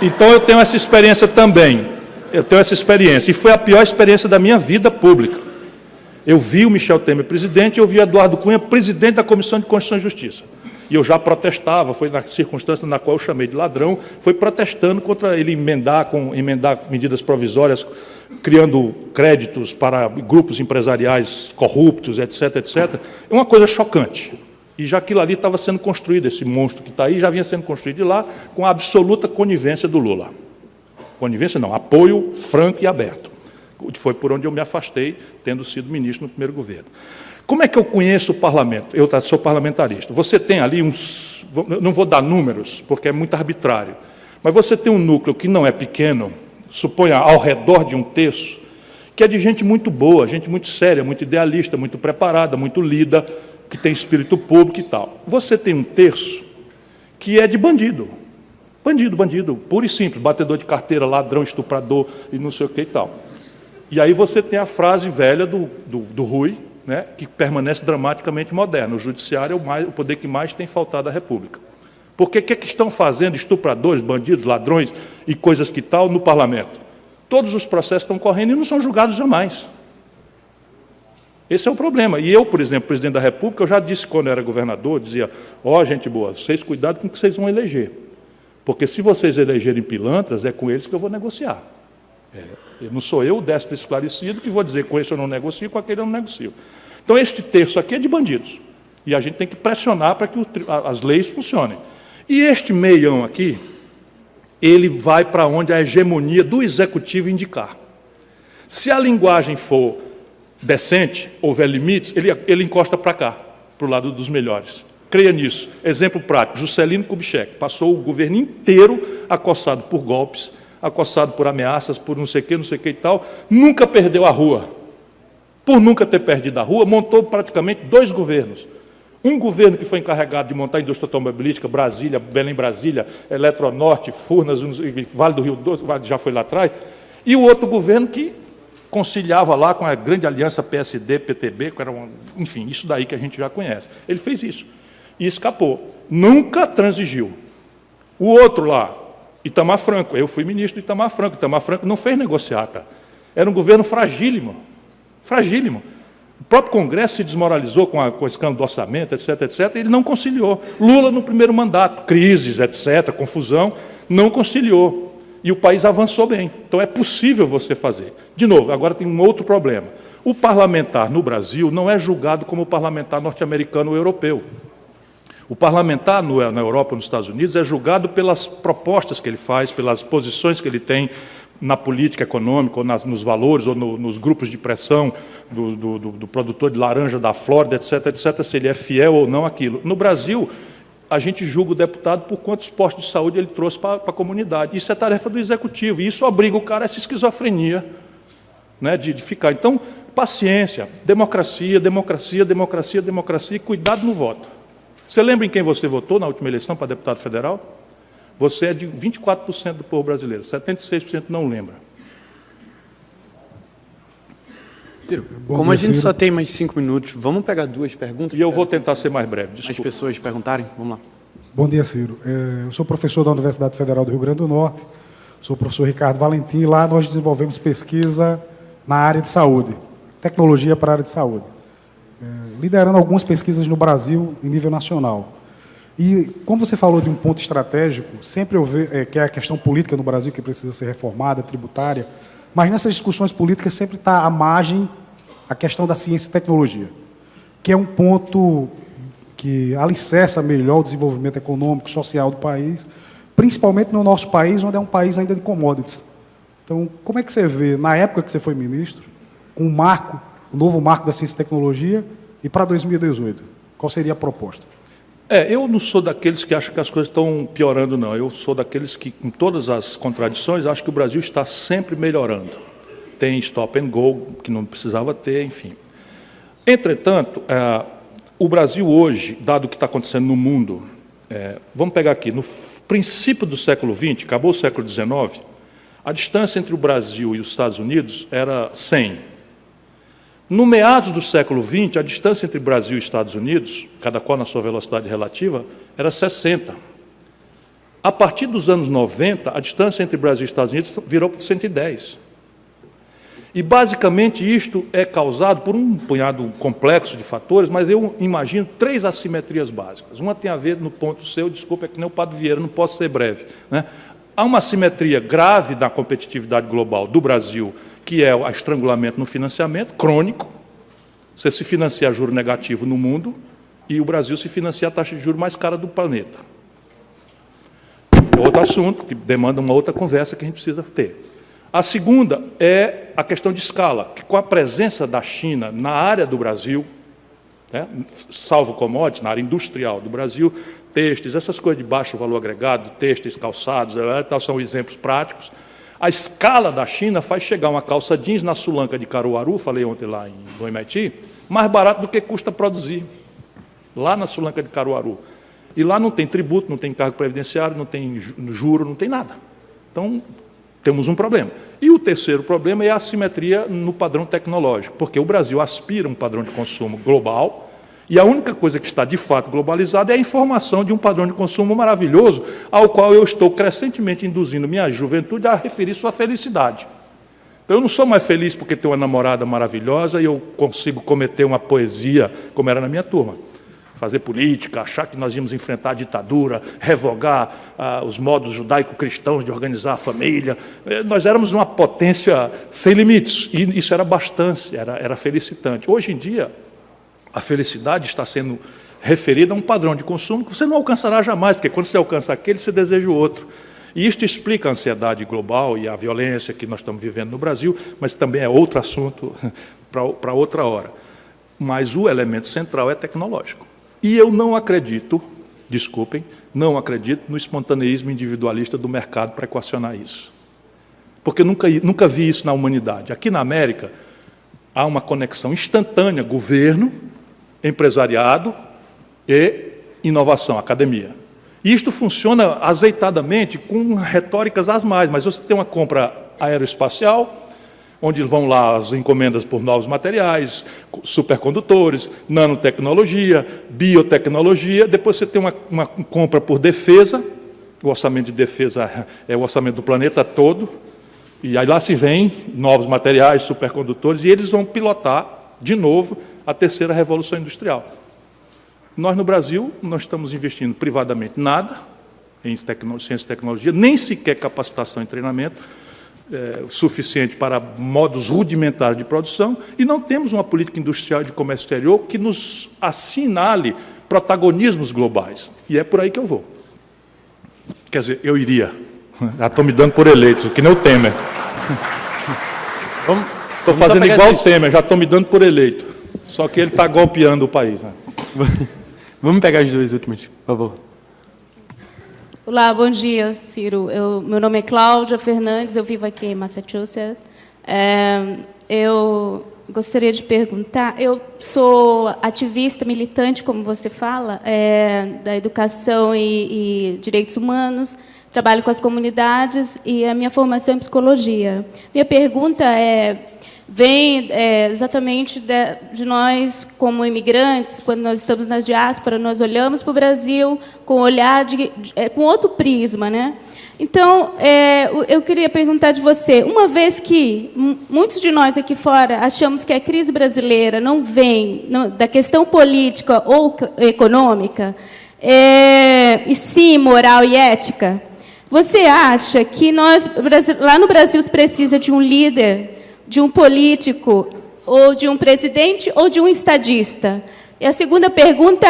Então, eu tenho essa experiência também. Eu tenho essa experiência. E foi a pior experiência da minha vida pública. Eu vi o Michel Temer presidente e eu vi Eduardo Cunha presidente da Comissão de Constituição e Justiça. E eu já protestava, foi na circunstância na qual eu chamei de ladrão, foi protestando contra ele emendar medidas provisórias, criando créditos para grupos empresariais corruptos, etc., etc. É uma coisa chocante. E já aquilo ali estava sendo construído, esse monstro que está aí, já vinha sendo construído de lá, com a absoluta conivência do Lula. Conivência não, apoio franco e aberto. Foi por onde eu me afastei, tendo sido ministro no primeiro governo. Como é que eu conheço o parlamento? Eu sou parlamentarista. Você tem ali não vou dar números, porque é muito arbitrário, mas você tem um núcleo que não é pequeno, suponha ao redor de 1/3, que é de gente muito boa, gente muito séria, muito idealista, muito preparada, muito lida, que tem espírito público e tal. Você tem 1/3 que é de bandido. Bandido, puro e simples, batedor de carteira, ladrão, estuprador e não sei o que e tal. E aí você tem a frase velha do Rui, né, que permanece dramaticamente moderno. O judiciário é o poder que mais tem faltado à República. Porque o que estão fazendo estupradores, bandidos, ladrões e coisas que tal no parlamento? Todos os processos estão correndo e não são julgados jamais. Esse é o problema. E eu, por exemplo, presidente da República, eu já disse quando eu era governador, dizia, gente boa, vocês cuidado com o que vocês vão eleger. Porque se vocês elegerem pilantras, é com eles que eu vou negociar. Não sou eu, o déspota esclarecido, que vou dizer com esse eu não negocio, com aquele eu não negocio. Então, este terço aqui é de bandidos. E a gente tem que pressionar para que as leis funcionem. E este meião aqui, ele vai para onde a hegemonia do executivo indicar. Se a linguagem for decente, houver limites, ele encosta para cá, para o lado dos melhores. Creia nisso. Exemplo prático, Juscelino Kubitschek passou o governo inteiro acossado por golpes, acossado por ameaças, por não sei o que e tal, nunca perdeu a rua. Por nunca ter perdido a rua, montou praticamente 2 governos. Um governo que foi encarregado de montar a indústria automobilística, Brasília, Belém-Brasília, Eletronorte, Furnas, Vale do Rio Doce, já foi lá atrás, e o outro governo que conciliava lá com a grande aliança PSD-PTB, que era enfim, isso daí que a gente já conhece. Ele fez isso e escapou. Nunca transigiu. O outro lá, Itamar Franco, eu fui ministro de Itamar Franco não fez negociata. Era um governo fragílimo. O próprio Congresso se desmoralizou com o escândalo do orçamento, etc., etc., e ele não conciliou. Lula, no primeiro mandato, crises, etc., confusão, não conciliou. E o país avançou bem. Então, é possível você fazer. De novo, agora tem um outro problema. O parlamentar no Brasil não é julgado como o parlamentar norte-americano ou europeu. O parlamentar na Europa ou nos Estados Unidos é julgado pelas propostas que ele faz, pelas posições que ele tem na política econômica, ou nos valores, ou nos grupos de pressão do produtor de laranja da Flórida, etc., etc., se ele é fiel ou não àquilo. No Brasil, a gente julga o deputado por quantos postos de saúde ele trouxe para a comunidade. Isso é tarefa do executivo, e isso obriga o cara a essa esquizofrenia, né, de ficar. Então, paciência, democracia, democracia, democracia, democracia, e cuidado no voto. Você lembra em quem você votou na última eleição para deputado federal? Você é de 24% do povo brasileiro, 76% não lembra. Ciro, como a gente só tem mais 5 minutos, vamos pegar 2 perguntas? E eu vou tentar ser mais breve, desculpa. As pessoas perguntarem, vamos lá. Bom dia, Ciro. Eu sou professor da Universidade Federal do Rio Grande do Norte, sou o professor Ricardo Valentim, e lá nós desenvolvemos pesquisa na área de saúde, tecnologia para a área de saúde, liderando algumas pesquisas no Brasil em nível nacional. E, como você falou de um ponto estratégico, sempre eu vejo que é a questão política no Brasil, que precisa ser reformada, tributária, mas nessas discussões políticas sempre está à margem a questão da ciência e tecnologia, que é um ponto que alicerça melhor o desenvolvimento econômico, social do país, principalmente no nosso país, onde é um país ainda de commodities. Então, como é que você vê, na época que você foi ministro, com o novo marco da ciência e tecnologia, e para 2018, qual seria a proposta? Eu não sou daqueles que acham que as coisas estão piorando, não. Eu sou daqueles que, com todas as contradições, acho que o Brasil está sempre melhorando. Tem stop and go, que não precisava ter, enfim. Entretanto, o Brasil hoje, dado o que está acontecendo no mundo, vamos pegar aqui, no princípio do século XX, acabou o século XIX, a distância entre o Brasil e os Estados Unidos era 100. No meados do século XX, a distância entre Brasil e Estados Unidos, cada qual na sua velocidade relativa, era 60. A partir dos anos 90, a distância entre Brasil e Estados Unidos virou para 110. E, basicamente, isto é causado por um punhado complexo de fatores, mas eu imagino 3 assimetrias básicas. Uma tem a ver no ponto seu, desculpa, é que nem o Padre Vieira, não posso ser breve, né? Há uma assimetria grave da competitividade global do Brasil, que é o estrangulamento no financiamento, crônico. Você se financia a juro negativo no mundo e o Brasil se financia a taxa de juros mais cara do planeta. Outro assunto que demanda uma outra conversa que a gente precisa ter. A segunda é a questão de escala, que com a presença da China na área do Brasil, né, salvo commodities, na área industrial do Brasil, têxteis, essas coisas de baixo valor agregado, têxteis, calçados, tal, são exemplos práticos. A escala da China faz chegar uma calça jeans na Sulanca de Caruaru, falei ontem lá no MIT, mais barato do que custa produzir, lá na Sulanca de Caruaru. E lá não tem tributo, não tem cargo previdenciário, não tem juro, não tem nada. Então, temos um problema. E o terceiro problema é a assimetria no padrão tecnológico, porque o Brasil aspira a um padrão de consumo global, e a única coisa que está de fato globalizada é a informação de um padrão de consumo maravilhoso, ao qual eu estou crescentemente induzindo minha juventude a referir sua felicidade. Então, eu não sou mais feliz porque tenho uma namorada maravilhosa e eu consigo cometer uma poesia, como era na minha turma. Fazer política, achar que nós íamos enfrentar a ditadura, revogar os modos judaico-cristãos de organizar a família. Nós éramos uma potência sem limites, e isso era bastante, era felicitante. Hoje em dia, a felicidade está sendo referida a um padrão de consumo que você não alcançará jamais, porque quando você alcança aquele, você deseja o outro. E isto explica a ansiedade global e a violência que nós estamos vivendo no Brasil, mas também é outro assunto para outra hora. Mas o elemento central é tecnológico. E eu não acredito, desculpem, não acredito no espontaneísmo individualista do mercado para equacionar isso. Porque eu nunca vi isso na humanidade. Aqui na América, há uma conexão instantânea, governo, empresariado e inovação, academia. E isto funciona azeitadamente com retóricas às mais, mas você tem uma compra aeroespacial, onde vão lá as encomendas por novos materiais, supercondutores, nanotecnologia, biotecnologia, depois você tem uma compra por defesa, o orçamento de defesa é o orçamento do planeta todo, e aí lá se vem novos materiais, supercondutores, e eles vão pilotar, de novo, a terceira revolução industrial. Nós, no Brasil, não estamos investindo privadamente nada em ciência e tecnologia, nem sequer capacitação e treinamento suficiente para modos rudimentares de produção, e não temos uma política industrial de comércio exterior que nos assinale protagonismos globais. E é por aí que eu vou. Quer dizer, eu iria. Já estou me dando por eleito, que nem o Temer. Estou fazendo igual o Temer, já estou me dando por eleito. Só que ele está golpeando o país. Né? Vamos pegar as 2 últimas, por favor. Olá, bom dia, Ciro. Meu nome é Cláudia Fernandes, eu vivo aqui em Massachusetts. Eu gostaria de perguntar, eu sou ativista, militante, como você fala, da educação e direitos humanos, trabalho com as comunidades e a minha formação é em psicologia. Minha pergunta vem exatamente de nós, como imigrantes, quando nós estamos na diáspora, nós olhamos para o Brasil com olhar com outro prisma, né? Então, eu queria perguntar de você, uma vez que muitos de nós aqui fora achamos que a crise brasileira não vem da questão política ou econômica, e sim moral e ética, você acha que lá no Brasil, se precisa de um líder, de um político, ou de um presidente, ou de um estadista? E a segunda pergunta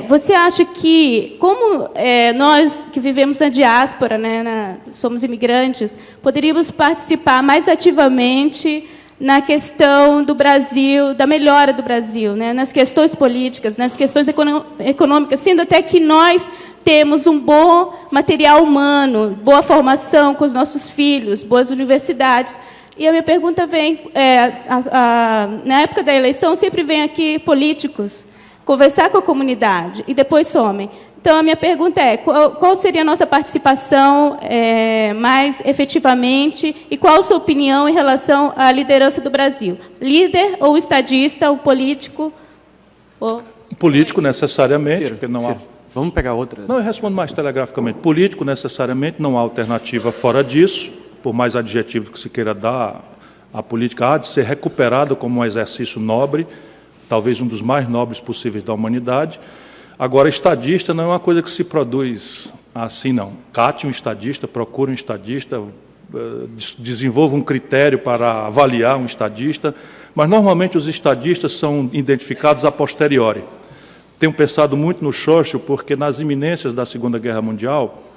você acha que, como nós que vivemos na diáspora, né, somos imigrantes, poderíamos participar mais ativamente na questão do Brasil, da melhora do Brasil, né, nas questões políticas, nas questões econômicas, sendo até que nós temos um bom material humano, boa formação com os nossos filhos, boas universidades. E a minha pergunta vem, na época da eleição, sempre vem aqui políticos conversar com a comunidade e depois somem. Então, a minha pergunta qual seria a nossa participação mais efetivamente e qual a sua opinião em relação à liderança do Brasil? Líder ou estadista, ou político? Político, necessariamente, porque não há... Vamos pegar outra. Não, eu respondo mais telegraficamente. Político, necessariamente, não há alternativa fora disso. Por mais adjetivo que se queira dar, a política há de ser recuperada como um exercício nobre, talvez um dos mais nobres possíveis da humanidade. Agora, estadista não é uma coisa que se produz assim, não. Cate um estadista, procure um estadista, desenvolva um critério para avaliar um estadista, mas, normalmente, os estadistas são identificados a posteriori. Tenho pensado muito no Churchill, porque, nas iminências da Segunda Guerra Mundial,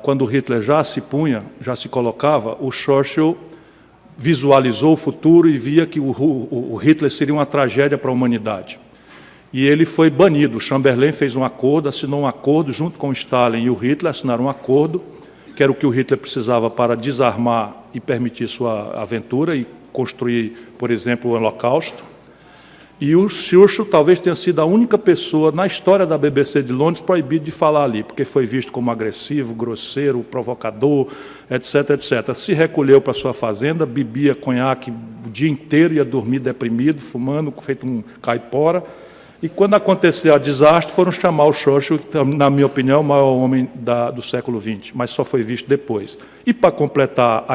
quando Hitler já se colocava, o Churchill visualizou o futuro e via que o Hitler seria uma tragédia para a humanidade. E ele foi banido. O Chamberlain fez um acordo, assinou um acordo junto com o Stalin e o Hitler, assinaram um acordo, que era o que o Hitler precisava para desarmar e permitir sua aventura e construir, por exemplo, o Holocausto. E o Churchill talvez tenha sido a única pessoa na história da BBC de Londres proibido de falar ali, porque foi visto como agressivo, grosseiro, provocador, etc., etc. Se recolheu para sua fazenda, bebia conhaque o dia inteiro, ia dormir deprimido, fumando, feito um caipora. E quando aconteceu o desastre, foram chamar o Churchill, que, na minha opinião, é o maior homem do século XX, mas só foi visto depois. E, para completar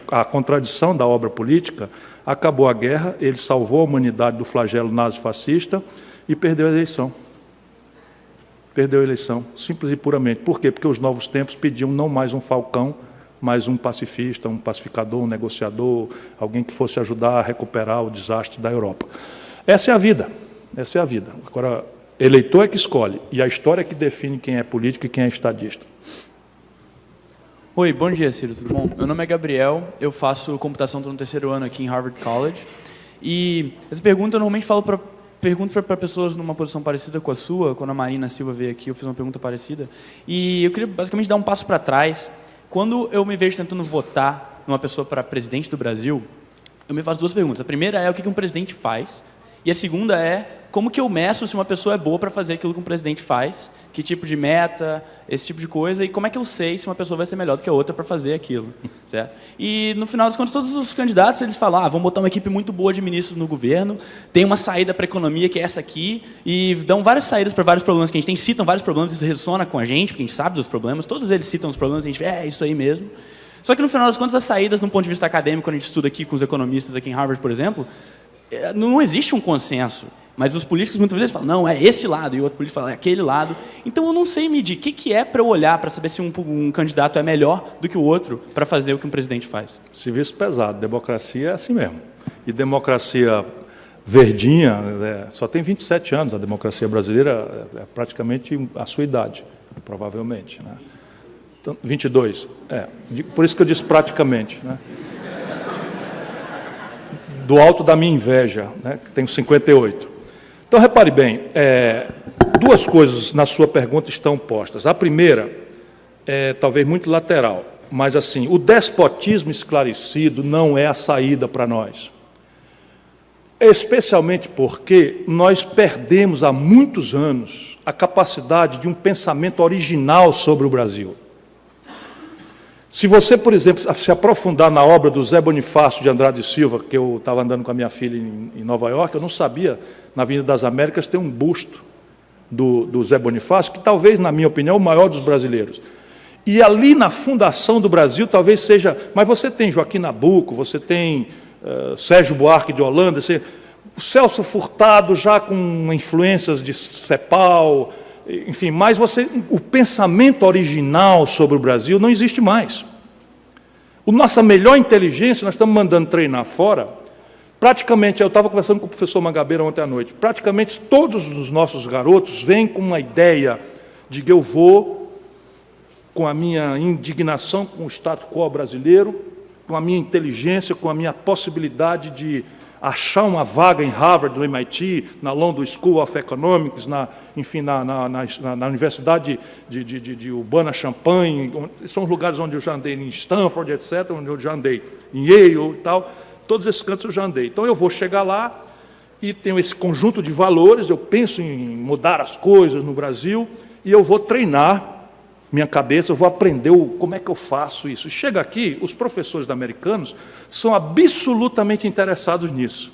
a contradição da obra política, acabou a guerra, ele salvou a humanidade do flagelo nazi-fascista e perdeu a eleição. Perdeu a eleição, simples e puramente. Por quê? Porque os novos tempos pediam não mais um falcão, mas um pacifista, um pacificador, um negociador, alguém que fosse ajudar a recuperar o desastre da Europa. Essa é a vida. Essa é a vida. Agora, eleitor é que escolhe, e a história é que define quem é político e quem é estadista. Oi, bom dia, Ciro, tudo bom? Meu nome é Gabriel, eu faço computação, estou no 3º ano aqui em Harvard College. E essa pergunta eu normalmente pergunto para pessoas numa posição parecida com a sua. Quando a Marina Silva veio aqui, eu fiz uma pergunta parecida. E eu queria basicamente dar um passo para trás. Quando eu me vejo tentando votar numa pessoa para presidente do Brasil, eu me faço duas perguntas. A primeira é o que um presidente faz. E a segunda é como que eu meço se uma pessoa é boa para fazer aquilo que um presidente faz, que tipo de meta, esse tipo de coisa, e como é que eu sei se uma pessoa vai ser melhor do que a outra para fazer aquilo, certo? E, no final das contas, todos os candidatos, eles falam, vamos botar uma equipe muito boa de ministros no governo, tem uma saída para a economia que é essa aqui, e dão várias saídas para vários problemas que a gente tem, citam vários problemas, isso ressona com a gente, porque a gente sabe dos problemas, todos eles citam os problemas, a gente vê, isso aí mesmo. Só que, no final das contas, as saídas, no ponto de vista acadêmico, quando a gente estuda aqui com os economistas aqui em Harvard, por exemplo, não existe um consenso, mas os políticos muitas vezes falam, não, é esse lado, e o outro político fala, é aquele lado. Então, eu não sei medir o que é para eu olhar, para saber se um candidato é melhor do que o outro para fazer o que um presidente faz. Serviço pesado, democracia é assim mesmo. E democracia verdinha, só tem 27 anos, a democracia brasileira é praticamente a sua idade, provavelmente. Né? Então, 22, por isso que eu disse praticamente, né? Do alto da minha inveja, né, que tenho 58. Então, repare bem, duas coisas na sua pergunta estão postas. A primeira é talvez muito lateral, mas assim, o despotismo esclarecido não é a saída para nós. Especialmente porque nós perdemos há muitos anos a capacidade de um pensamento original sobre o Brasil. Se você, por exemplo, se aprofundar na obra do Zé Bonifácio de Andrade Silva, que eu estava andando com a minha filha em Nova York, eu não sabia, na Avenida das Américas tem um busto do Zé Bonifácio, que talvez, na minha opinião, é o maior dos brasileiros. E ali na fundação do Brasil, talvez seja... Mas você tem Joaquim Nabuco, você tem Sérgio Buarque de Holanda, o Celso Furtado já com influências de Cepal... Enfim, mas o pensamento original sobre o Brasil não existe mais. A nossa melhor inteligência, nós estamos mandando treinar fora. Praticamente, eu estava conversando com o professor Mangabeira ontem à noite, praticamente todos os nossos garotos vêm com uma ideia de que eu vou, com a minha indignação com o status quo brasileiro, com a minha inteligência, com a minha possibilidade de achar uma vaga em Harvard, no MIT, na London School of Economics, na Universidade de Urbana-Champaign, são os lugares onde eu já andei, em Stanford, etc., onde eu já andei, em Yale e tal, todos esses cantos eu já andei. Então, eu vou chegar lá e tenho esse conjunto de valores, eu penso em mudar as coisas no Brasil e eu vou treinar minha cabeça, eu vou aprender como é que eu faço isso. E chega aqui, os professores americanos são absolutamente interessados nisso.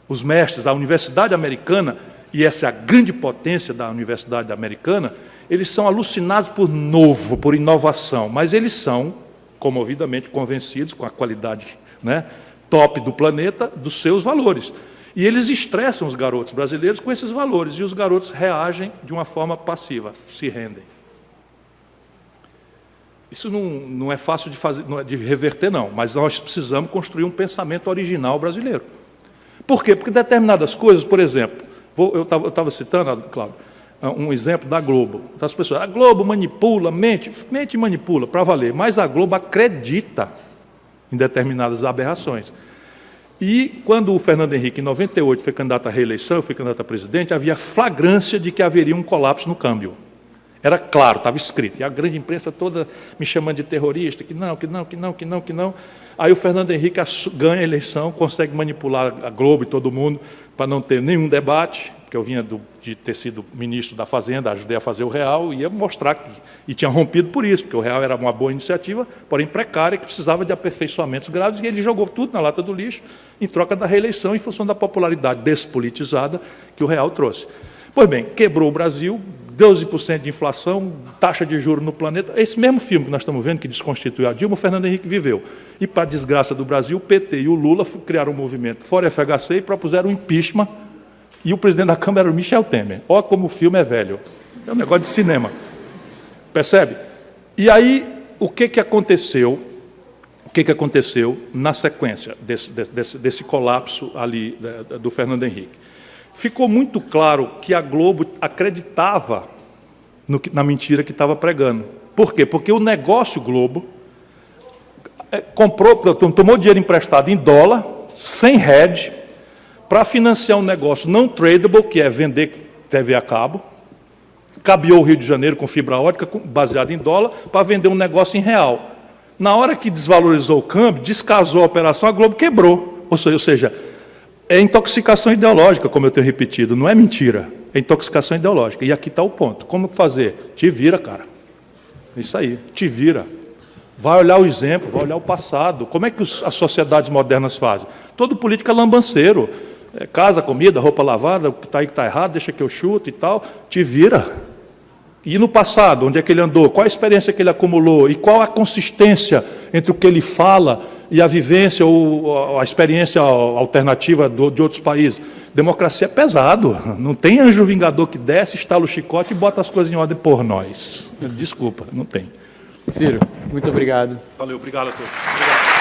Os mestres, a Universidade Americana, e essa é a grande potência da Universidade Americana, eles são alucinados por novo, por inovação, mas eles são comovidamente convencidos com a qualidade, né, top do planeta, dos seus valores. E eles estressam os garotos brasileiros com esses valores, e os garotos reagem de uma forma passiva, se rendem. Isso não é fácil de fazer, de reverter, não, mas nós precisamos construir um pensamento original brasileiro. Por quê? Porque determinadas coisas, por exemplo, eu estava citando, Cláudio, um exemplo da Globo. As pessoas, a Globo manipula, mente e manipula, para valer, mas a Globo acredita em determinadas aberrações. E quando o Fernando Henrique, em 98, foi candidato à reeleição, eu fui candidato a presidente, havia flagrância de que haveria um colapso no câmbio. Era claro, estava escrito. E a grande imprensa toda me chamando de terrorista, que não. Aí o Fernando Henrique ganha a eleição, consegue manipular a Globo e todo mundo para não ter nenhum debate, porque eu vinha de ter sido ministro da Fazenda, ajudei a fazer o Real, e ia mostrar que... E tinha rompido por isso, porque o Real era uma boa iniciativa, porém precária, que precisava de aperfeiçoamentos graves, e ele jogou tudo na lata do lixo em troca da reeleição, em função da popularidade despolitizada que o Real trouxe. Pois bem, quebrou o Brasil, 12% de inflação, taxa de juros no planeta. Esse mesmo filme que nós estamos vendo, que desconstituiu a Dilma, o Fernando Henrique viveu. E, para a desgraça do Brasil, o PT e o Lula criaram um movimento fora FHC e propuseram o impeachment, e o presidente da Câmara era o Michel Temer. Olha como o filme é velho. É um negócio de cinema. Percebe? E aí, o que aconteceu? O que aconteceu na sequência desse colapso ali do Fernando Henrique? Ficou muito claro que a Globo acreditava na mentira que estava pregando. Por quê? Porque o negócio Globo tomou dinheiro emprestado em dólar, sem hedge, para financiar um negócio não tradable, que é vender TV a cabo, cabeou o Rio de Janeiro com fibra ótica, baseado em dólar, para vender um negócio em real. Na hora que desvalorizou o câmbio, descasou a operação, a Globo quebrou. Ou seja, é intoxicação ideológica, como eu tenho repetido, não é mentira, é intoxicação ideológica. E aqui está o ponto. Como fazer? Te vira, cara. Isso aí, te vira. Vai olhar o exemplo, vai olhar o passado. Como é que as sociedades modernas fazem? Todo político é lambanceiro. Casa, comida, roupa lavada, o que está aí que está errado, deixa que eu chuto e tal. Te vira. E no passado, onde é que ele andou? Qual a experiência que ele acumulou? E qual a consistência entre o que ele fala e a vivência ou a experiência alternativa de outros países? Democracia é pesado. Não tem anjo vingador que desce, estala o chicote e bota as coisas em ordem por nós. Desculpa, não tem. Ciro, muito obrigado. Valeu, obrigado a todos. Obrigado.